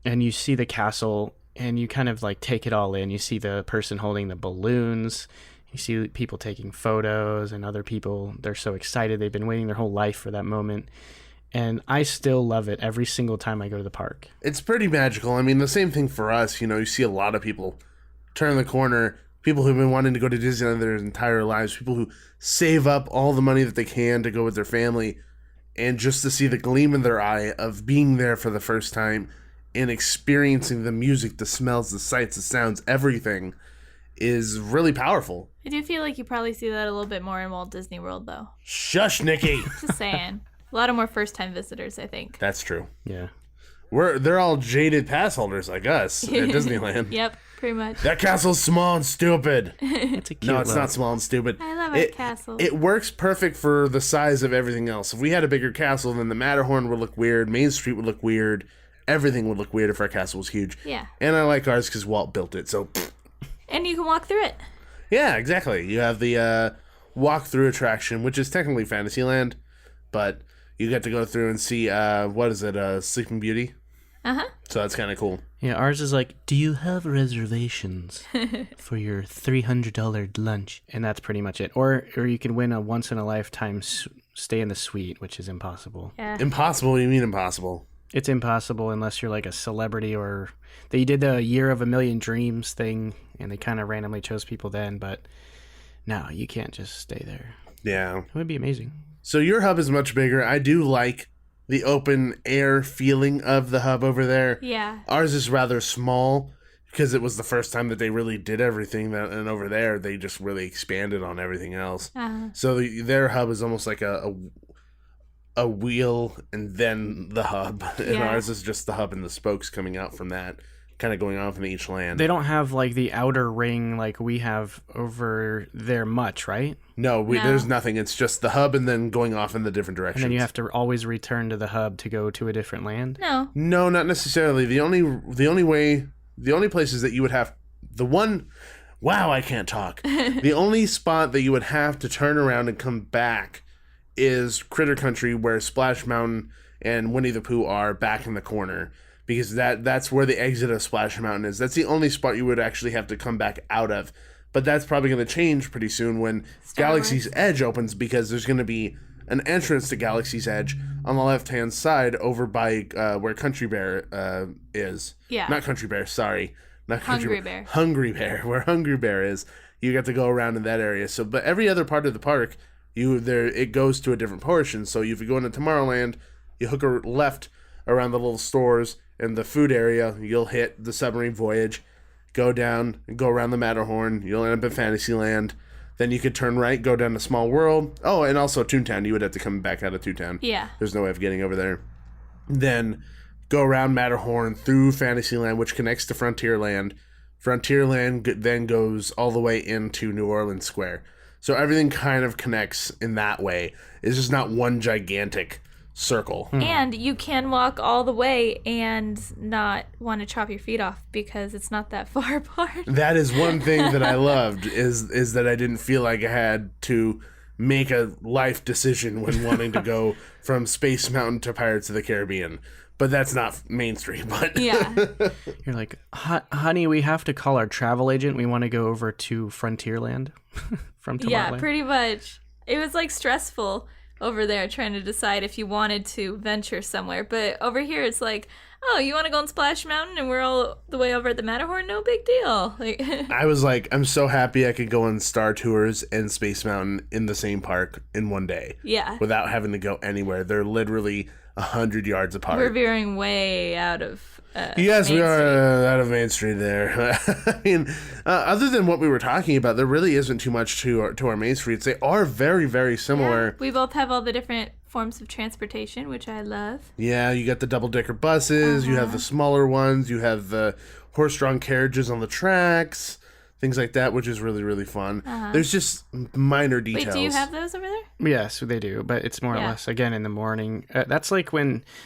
and you see the castle, and you kind of, like, take it all in. You see the person holding the balloons. You see people taking photos, and other people, they're so excited. They've been waiting their whole life for that moment. And I still love it every single time I go to the park. It's pretty magical. I mean, the same thing for us. You see a lot of people turn the corner, people who've been wanting to go to Disneyland their entire lives, people who save up all the money that they can to go with their family, and just to see the gleam in their eye of being there for the first time and experiencing the music, the smells, the sights, the sounds, everything is really powerful. I do feel like you probably see that a little bit more in Walt Disney World, though. Shush, Nikki. Just saying. A lot of more first-time visitors, I think. That's true. Yeah. They're all jaded pass holders like us at Disneyland. Yep, pretty much. That castle's small and stupid. It's a cute No, it's not small and stupid. I love our castle. It works perfect for the size of everything else. If we had a bigger castle, then the Matterhorn would look weird, Main Street would look weird, everything would look weird if our castle was huge. Yeah. And I like ours because Walt built it, so... And you can walk through it. Yeah, exactly. You have the walk-through attraction, which is technically Fantasyland, but you get to go through and see, Sleeping Beauty? Uh-huh. So that's kind of cool. Yeah, ours is like, do you have reservations for your $300 lunch? And that's pretty much it. Or you can win a once-in-a-lifetime stay in the suite, which is impossible. Yeah. Impossible? What do you mean impossible? It's impossible unless you're like a celebrity, or they did the Year of a Million Dreams thing, and they kind of randomly chose people then, but no, you can't just stay there. Yeah. It would be amazing. So your hub is much bigger. I do like the open air feeling of the hub over there. Yeah. Ours is rather small because it was the first time that they really did everything, and over there they just really expanded on everything else. Uh-huh. So their hub is almost like a wheel and then the hub, and Yeah. ours is just the hub and the spokes coming out from that, kind of going off in each land. They don't have like the outer ring like we have over there much, right? No, No. there's nothing. It's just the hub and then going off in the different directions. And then you have to always return to the hub to go to a different land. No. No, not necessarily. The only places that you would have I can't talk. The only spot that you would have to turn around and come back is Critter Country, where Splash Mountain and Winnie the Pooh are back in the corner, because that's where the exit of Splash Mountain is. That's the only spot you would actually have to come back out of. But that's probably going to change pretty soon when Galaxy's Edge opens, because there's going to be an entrance to Galaxy's Edge on the left-hand side over by where Country Bear is. Yeah. Not Country Bear, sorry. Not Hungry Bear. Hungry Bear, where Hungry Bear is. You get to go around in that area. So, but every other part of the park, it goes to a different portion. So if you go into Tomorrowland, you hook a left around the little stores and the food area, you'll hit the submarine voyage, go down and go around the Matterhorn, you'll end up in Fantasyland. Then you could turn right, go down to Small World. Oh, and also Toontown. You would have to come back out of Toontown. Yeah. There's no way of getting over there. Then go around Matterhorn through Fantasyland, which connects to Frontierland. Frontierland then goes all the way into New Orleans Square. So everything kind of connects in that way. It's just not one gigantic circle. And you can walk all the way and not want to chop your feet off because it's not that far apart. That is one thing that I loved, is that I didn't feel like I had to make a life decision when wanting to go from Space Mountain to Pirates of the Caribbean. But that's not Main Street. But Yeah. You're like, honey, we have to call our travel agent. We want to go over to Frontierland from Tomorrowland. Yeah, pretty much. It was like stressful over there trying to decide if you wanted to venture somewhere. But over here it's like, oh, you want to go on Splash Mountain and we're all the way over at the Matterhorn? No big deal. Like, I was like, I'm so happy I could go on Star Tours and Space Mountain in the same park in one day. Yeah. Without having to go anywhere. They're literally 100 yards apart. We're veering way out of yes, Main we are Street. out of Main Street there. I mean, other than what we were talking about, there really isn't too much to our Main Streets. They are very, very similar. We both have all the different forms of transportation, which I love. Yeah, you got the double-decker buses, you have the smaller ones, you have the horse-drawn carriages on the tracks, things like that, which is really, really fun. There's just minor details. Wait, do you have those over there? Yes, they do, but it's more or Yeah. less, again, in the morning. That's like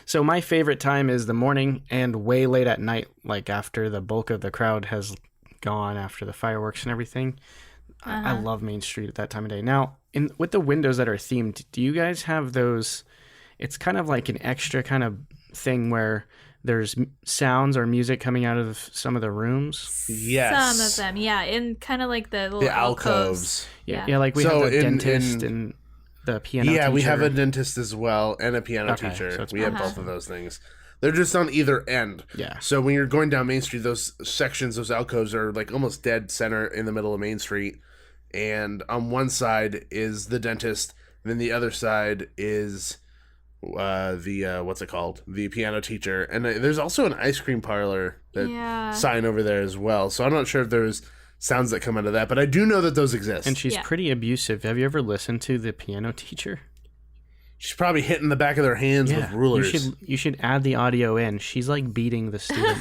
so my favorite time is the morning and way late at night, like after the bulk of the crowd has gone after the fireworks and everything. I love Main Street at that time of day. Now, with the windows that are themed, do you guys have those? It's kind of like an extra kind of thing where there's sounds or music coming out of some of the rooms. Yes. Some of them, yeah, in kind of like the little The alcoves. alcoves. Yeah, like we So have the in- dentist in- and the piano Yeah, we teacher. have a dentist as well and a piano Okay, teacher. so it's We have both of those things. They're just on either end. Yeah. So when you're going down Main Street, those sections, those alcoves are like almost dead center in the middle of Main Street. And on one side is the dentist, and then the other side is the what's it called? The piano teacher. And there's also an ice cream parlor Yeah. sign over there as well. So I'm not sure if there's sounds that come out of that, but I do know that those exist. And she's Yeah. pretty abusive. Have you ever listened to the piano teacher? She's probably hitting the back of their hands with rulers. You should add the audio in. She's like beating the student,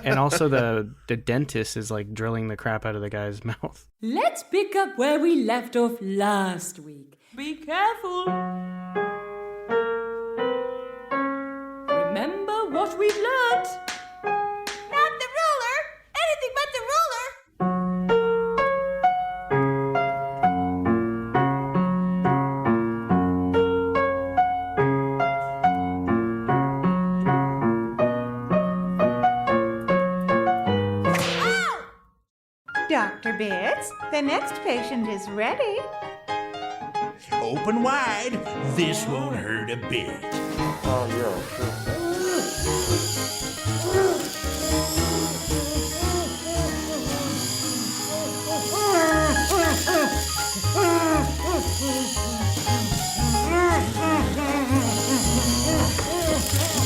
and also the dentist is like drilling the crap out of the guy's mouth. Let's pick up where we left off last week. Be careful. Remember what we've learned. Not the ruler. Anything but the ruler. Dr. Bits, the next patient is ready. Open wide. This won't hurt a bit.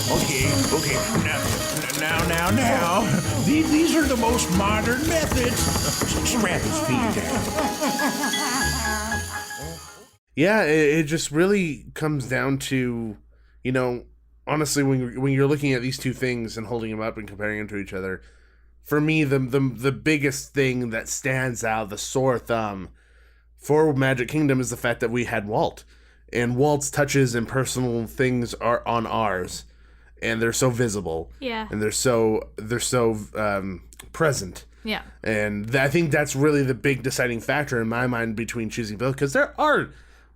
Okay. Now. These are the most modern methods. Strap his feet down. Yeah, it just really comes down to, honestly, when you're looking at these two things and holding them up and comparing them to each other, for me, the biggest thing that stands out, the sore thumb for Magic Kingdom is the fact that we had Walt. And Walt's touches and personal things are on ours. And they're so visible. Yeah. And they're so present. Yeah. And I think that's really the big deciding factor in my mind between choosing both, because there are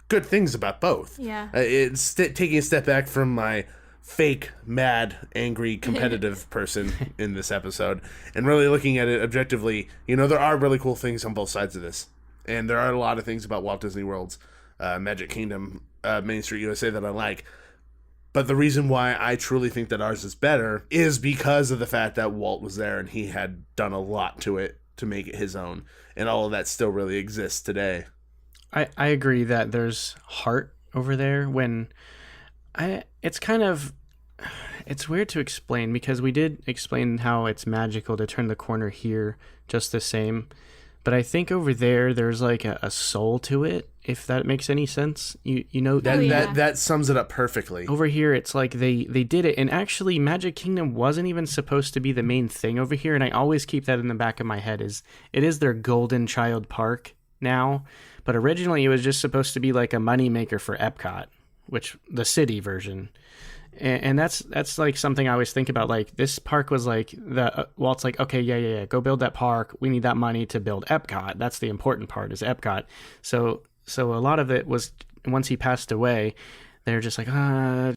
good things about both. Yeah. It's taking a step back from my fake, mad, angry, competitive person in this episode and really looking at it objectively. There are really cool things on both sides of this. And there are a lot of things about Walt Disney World's Magic Kingdom, Main Street USA that I like. But the reason why I truly think that ours is better is because of the fact that Walt was there and he had done a lot to it to make it his own. And all of that still really exists today. I agree that there's heart over there it's weird to explain because we did explain how it's magical to turn the corner here just the same. But I think over there's like a soul to it, if that makes any sense. That sums it up perfectly. Over here, it's like they did it. And actually, Magic Kingdom wasn't even supposed to be the main thing over here. And I always keep that in the back of my head. It is their golden child park now. But originally, it was just supposed to be like a moneymaker for Epcot, which the city version. And that's like something I always think about. Like, this park was like Walt's like, okay, yeah, go build that park. We need that money to build Epcot. That's the important part, is Epcot. So a lot of it was, once he passed away, they're just like,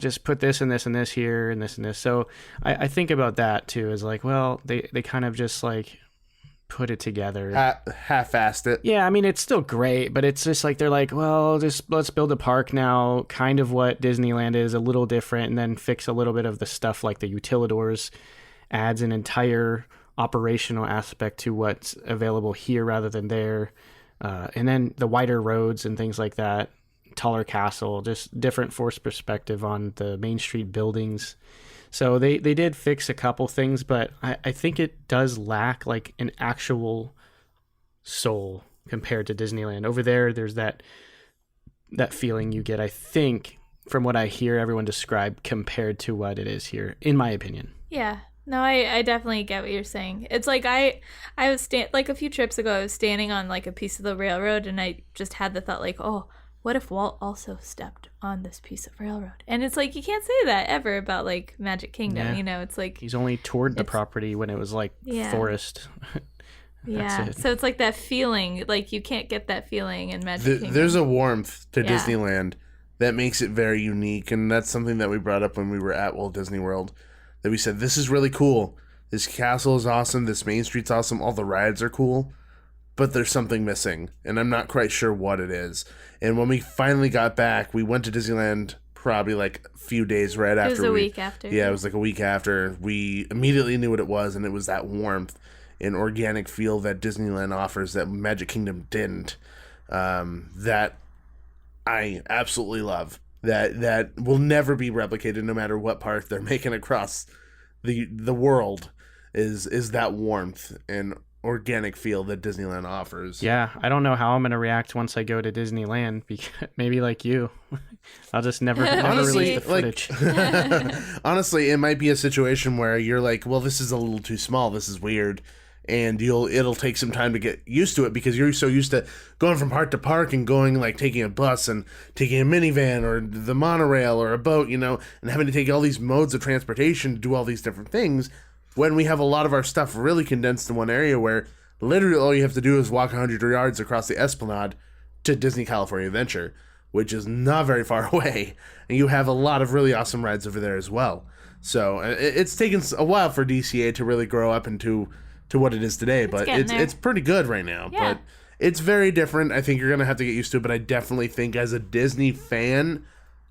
just put this and this and this here and this and this. So I think about that too, is like, well, they kind of just like put it together. Half-assed it. Yeah, I mean, it's still great, but it's just like they're like, well, just let's build a park now, kind of what Disneyland is, a little different, and then fix a little bit of the stuff like the utilidors, adds an entire operational aspect to what's available here rather than there. And then the wider roads and things like that, taller castle, just different forced perspective on the Main Street buildings. So they did fix a couple things, but I think it does lack like an actual soul compared to Disneyland. Over there, there's that feeling you get, I think, from what I hear everyone describe compared to what it is here, in my opinion. Yeah. No, I definitely get what you're saying. It's like I was like a few trips ago, I was standing on like a piece of the railroad, and I just had the thought like, oh, what if Walt also stepped on this piece of railroad? And it's like, you can't say that ever about like Magic Kingdom. Yeah. You know, it's like He's only toured the property when it was like forest. yeah. So it's like that feeling, like you can't get that feeling in Magic Kingdom. There's a warmth to Yeah. Disneyland that makes it very unique, and that's something that we brought up when we were at Walt Disney World. That we said, this is really cool. This castle is awesome. This Main Street's awesome. All the rides are cool. But there's something missing, and I'm not quite sure what it is. And when we finally got back, we went to Disneyland probably like a few days right after. It was a week after. Yeah, it was like a week after. We immediately knew what it was, and it was that warmth and organic feel that Disneyland offers that Magic Kingdom didn't. That I absolutely love. That will never be replicated no matter what park they're making across the world is that warmth and organic feel that Disneyland offers. Yeah, I don't know how I'm going to react once I go to Disneyland, because maybe like you. I'll just never Honestly, release the footage. Honestly, it might be a situation where you're like, well, this is a little too small. This is weird. And it'll take some time to get used to it, because you're so used to going from park to park and going like taking a bus and taking a minivan or the monorail or a boat, and having to take all these modes of transportation to do all these different things, when we have a lot of our stuff really condensed in one area where literally all you have to do is walk 100 yards across the Esplanade to Disney California Adventure, which is not very far away. And you have a lot of really awesome rides over there as well. So it's taken a while for DCA to really grow up into what it is today, but it's pretty good right now. Yeah. But it's very different. I think you're gonna have to get used to it, but I definitely think as a Disney fan,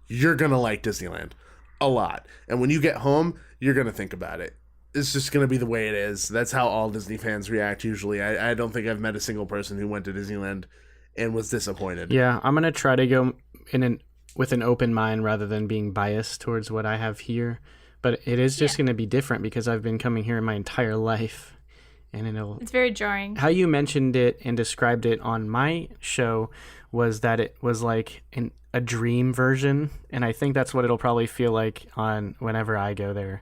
you're gonna like Disneyland a lot. And when you get home, you're gonna think about it. It's just gonna be the way it is. That's how all Disney fans react usually. I don't think I've met a single person who went to Disneyland and was disappointed. Yeah, I'm gonna try to go with an open mind rather than being biased towards what I have here. But it is just gonna be different because I've been coming here my entire life. And it's very jarring. How you mentioned it and described it on my show was that it was like a dream version, and I think that's what it'll probably feel like on whenever I go there.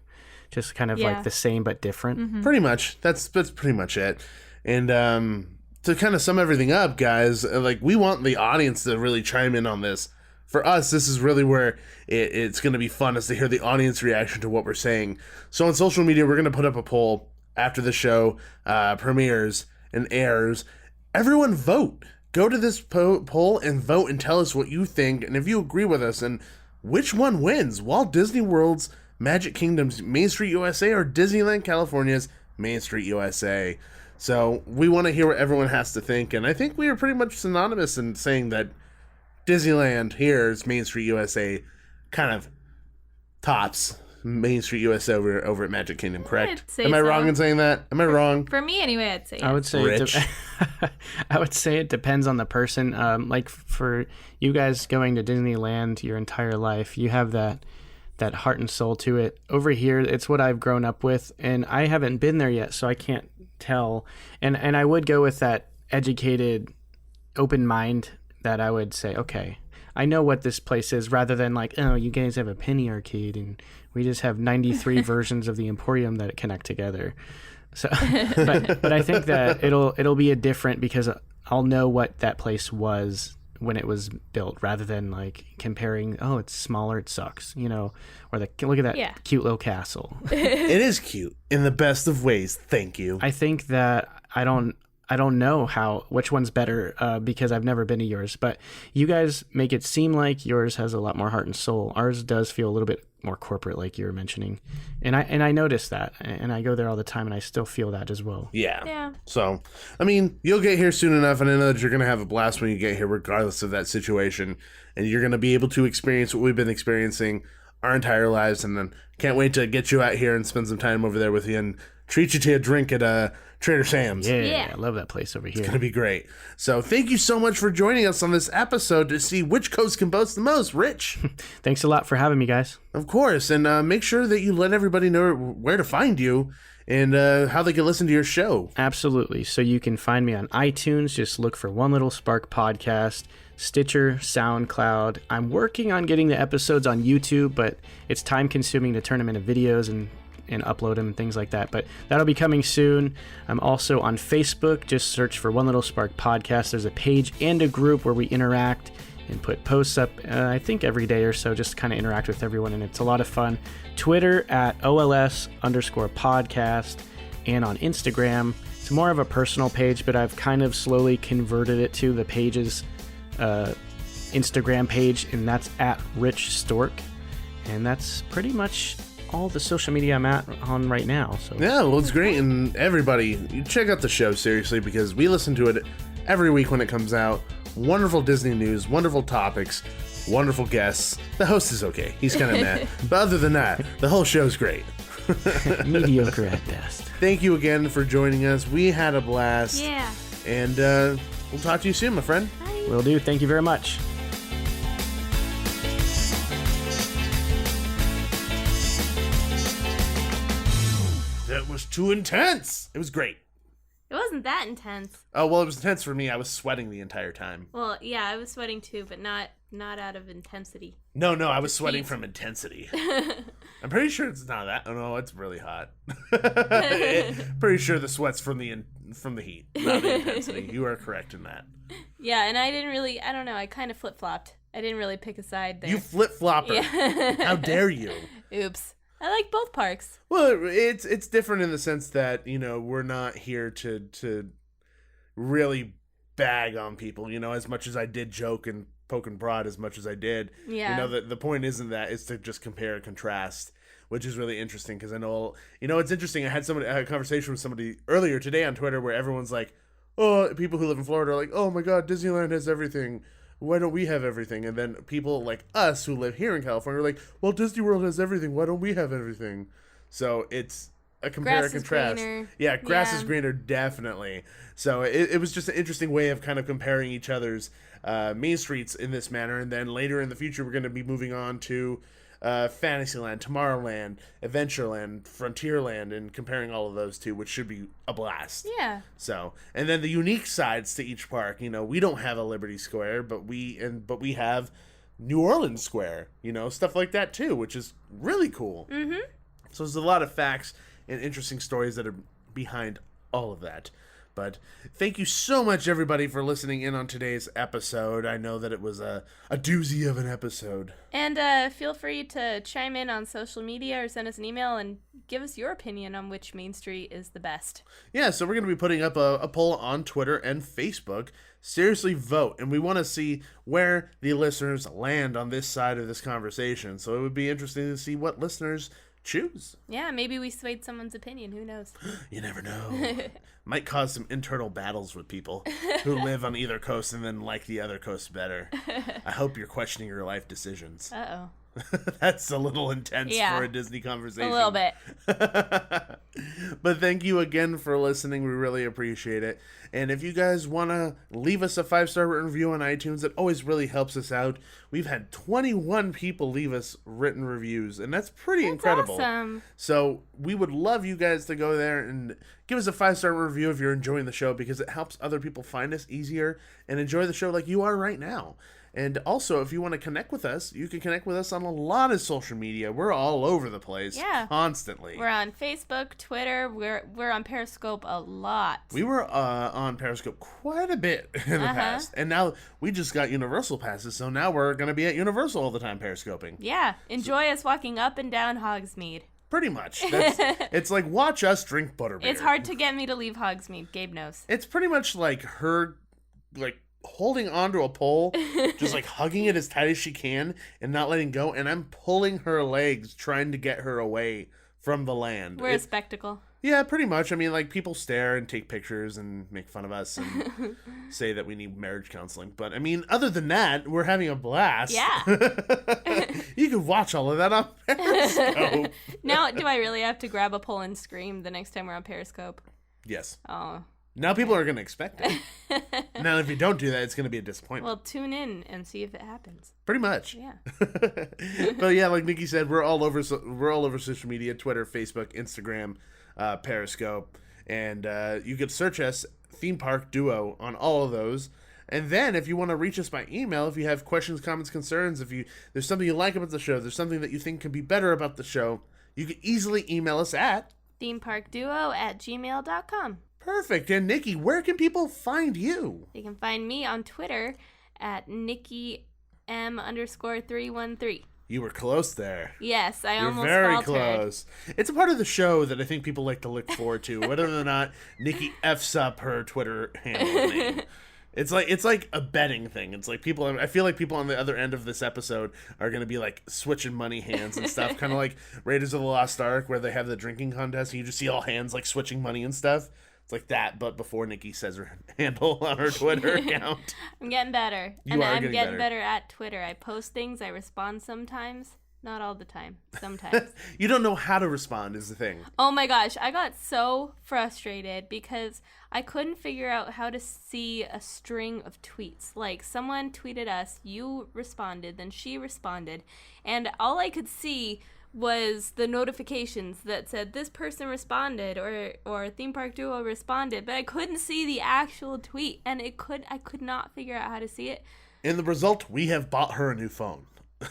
Just kind of like the same but different. Mm-hmm. Pretty much. That's pretty much it. And to kind of sum everything up, guys, like we want the audience to really chime in on this. For us, this is really where it's going to be fun, is to hear the audience reaction to what we're saying. So on social media, we're going to put up a poll after the show premieres and airs. Everyone vote. Go to this poll and vote and tell us what you think, and if you agree with us, and which one wins, Walt Disney World's Magic Kingdom's Main Street USA or Disneyland California's Main Street USA. So we want to hear what everyone has to think, and I think we are pretty much synonymous in saying that Disneyland here's Main Street USA kind of tops Main Street USA over at Magic Kingdom, correct? Am I wrong in saying that? Am I wrong? For me, anyway, I'd say yes. I would say I would say it depends on the person. Like for you guys going to Disneyland your entire life, you have that heart and soul to it. Over here, it's what I've grown up with, and I haven't been there yet, so I can't tell. And I would go with that educated, open mind that I would say, okay, I know what this place is, rather than like, oh, you guys have a penny arcade and we just have 93 versions of the Emporium that connect together. So, but I think that it'll be a different, because I'll know what that place was when it was built, rather than like comparing, oh, it's smaller, it sucks, or look at that cute little castle. It is cute in the best of ways. Thank you. I think that I don't know which one's better because I've never been to yours, but you guys make it seem like yours has a lot more heart and soul. Ours does feel a little bit more corporate, like you were mentioning. And I noticed that, and I go there all the time, and I still feel that as well. Yeah. So, I mean, you'll get here soon enough, and I know that you're going to have a blast when you get here, regardless of that situation. And you're going to be able to experience what we've been experiencing our entire lives. And then can't wait to get you out here and spend some time over there with you and treat you to a drink at Trader Sam's. Yeah, I love that place over here. It's going to be great. So thank you so much for joining us on this episode to see which coast can boast the most. Rich. Thanks a lot for having me, guys. Of course. And make sure that you let everybody know where to find you and how they can listen to your show. Absolutely. So you can find me on iTunes. Just look for One Little Spark Podcast, Stitcher, SoundCloud. I'm working on getting the episodes on YouTube, but it's time consuming to turn them into videos and upload them and things like that. But that'll be coming soon. I'm also on Facebook. Just search for One Little Spark Podcast. There's a page and a group where we interact and put posts up, I think every day or so, just to kind of interact with everyone, and it's a lot of fun. Twitter at OLS_podcast, and on Instagram. It's more of a personal page, but I've kind of slowly converted it to the page's Instagram page, and that's at Rich Stork. And that's pretty much all the social media I'm on right now. So yeah, well, it's great. And everybody, you check out the show, seriously, because we listen to it every week when it comes out. Wonderful Disney news, wonderful topics, wonderful guests. The host is okay. He's kind of mad. But other than that, the whole show's great. mediocre at best. Thank you again for joining us. We had a blast. Yeah. And we'll talk to you soon, my friend. Bye. Will do. Thank you very much. That was too intense. It was great. It wasn't that intense. Oh, well, it was intense for me. I was sweating the entire time. Well, yeah, I was sweating too, but not out of intensity. No, I was sweating from intensity. I'm pretty sure it's not that. Oh, no, it's really hot. Pretty sure the sweat's from the heat, not the intensity. You are correct in that. Yeah, and I don't know, I kind of flip-flopped. I didn't really pick a side there. You flip-flopper. Yeah. How dare you? Oops. I like both parks. Well, it's different in the sense that, we're not here to really bag on people, as much as I did joke and poke and prod as much as I did. Yeah. The point isn't that, it's to just compare and contrast, which is really interesting because I know, it's interesting. I had a conversation with somebody earlier today on Twitter where everyone's like, oh, people who live in Florida are like, oh my God, Disneyland has everything. Why don't we have everything? And then people like us who live here in California are like, well, Disney World has everything. Why don't we have everything? So it's a compare and contrast. Greener. Yeah, grass is greener, definitely. So it was just an interesting way of kind of comparing each other's main streets in this manner. And then later in the future, we're going to be moving on to Fantasyland, Tomorrowland, Adventureland, Frontierland, and comparing all of those two, which should be a blast. Yeah. So, and then the unique sides to each park. We don't have a Liberty Square, but we have New Orleans Square. Stuff like that too, which is really cool. Mm-hmm. So there's a lot of facts and interesting stories that are behind all of that. But thank you so much, everybody, for listening in on today's episode. I know that it was a doozy of an episode. And feel free to chime in on social media or send us an email and give us your opinion on which Main Street is the best. Yeah, so we're going to be putting up a poll on Twitter and Facebook. Seriously, vote. And we want to see where the listeners land on this side of this conversation. So it would be interesting to see what listeners choose. Yeah, maybe we swayed someone's opinion. Who knows? You never know. Might cause some internal battles with people who live on either coast and then like the other coast better. I hope you're questioning your life decisions. Uh-oh. That's a little intense for a Disney conversation. A little bit. But thank you again for listening. We really appreciate it. And if you guys want to leave us a 5-star written review on iTunes, it always really helps us out. We've had 21 people leave us written reviews, and that's pretty incredible. Awesome. So we would love you guys to go there and give us a 5-star review if you're enjoying the show, because it helps other people find us easier and enjoy the show like you are right now. And also, if you want to connect with us, you can connect with us on a lot of social media. We're all over the place, constantly. We're on Facebook, Twitter. We're on Periscope a lot. We were on Periscope quite a bit in the past. And now we just got Universal passes, so now we're going to be at Universal all the time periscoping. Yeah, enjoy us walking up and down Hogsmeade. Pretty much. It's like, watch us drink butterbeer. It's hard to get me to leave Hogsmeade. Gabe knows. It's pretty much like her, holding onto a pole, just like hugging it as tight as she can and not letting go. And I'm pulling her legs, trying to get her away from the land. We're a spectacle. Yeah, pretty much. I mean, like, people stare and take pictures and make fun of us and say that we need marriage counseling. But, I mean, other than that, we're having a blast. Yeah. You can watch all of that on Periscope. Now, do I really have to grab a pole and scream the next time we're on Periscope? Yes. Oh. Now people are going to expect it. Now, if you don't do that, it's going to be a disappointment. Well, tune in and see if it happens. Pretty much. Yeah. But yeah, like Nikki said, we're all over social media: Twitter, Facebook, Instagram, Periscope, and you could search us Theme Park Duo on all of those. And then if you want to reach us by email, if you have questions, comments, concerns, if there's something you like about the show, there's something that you think could be better about the show, you can easily email us at themeparkduo@gmail.com. Perfect. And Nikki, where can people find you? You can find me on Twitter at NikkiM_313. You were close there. Yes, I You're almost very faltered. close. It's a part of the show that I think people like to look forward to, whether or not Nikki F's up her Twitter handle name. It's like a betting thing. It's like I feel like people on the other end of this episode are going to be like switching money hands and stuff, kind of like Raiders of the Lost Ark where they have the drinking contest and you just see all hands like switching money and stuff. It's like that, but before Nikki says her handle on her Twitter account. I'm getting better. I'm getting better at Twitter. I post things, I respond sometimes. Not all the time. Sometimes. You don't know how to respond is the thing. Oh my gosh, I got so frustrated because I couldn't figure out how to see a string of tweets. Like, someone tweeted us, you responded, then she responded, and all I could see was the notifications that said this person responded or Theme Park Duo responded, but I couldn't see the actual tweet, and I could not figure out how to see it. In the result, we have bought her a new phone.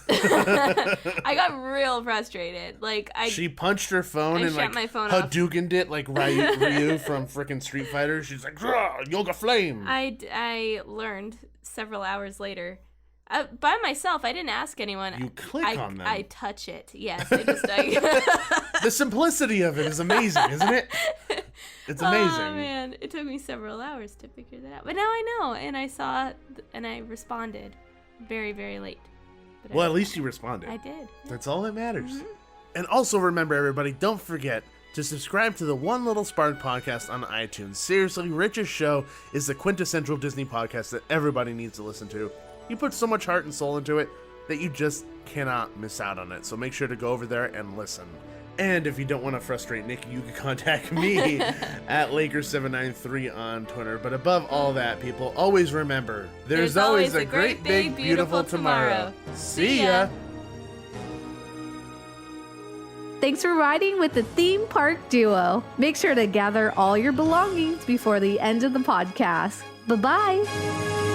I got real frustrated. Like she punched her phone and like my phone Hadoukened it like Ryu from frickin' Street Fighter. She's like, Yoga Flame. I learned several hours later. By myself, I didn't ask anyone. You click on them. I touch it. Yes, I just. The simplicity of it is amazing, isn't it? It's amazing. Oh man, it took me several hours to figure that out, but now I know, and I saw, and I responded, very, very late. But well, at least you responded. I did. Yeah. That's all that matters. Mm-hmm. And also remember, everybody, don't forget to subscribe to the One Little Spark podcast on iTunes. Seriously, Rich's show is the quintessential Disney podcast that everybody needs to listen to. You put so much heart and soul into it that you just cannot miss out on it. So make sure to go over there and listen. And if you don't want to frustrate Nikki, you can contact me at Lakers793 on Twitter. But above all that, people, always remember, there's always a great, big, beautiful tomorrow. See ya! Thanks for riding with the Theme Park Duo. Make sure to gather all your belongings before the end of the podcast. Bye-bye.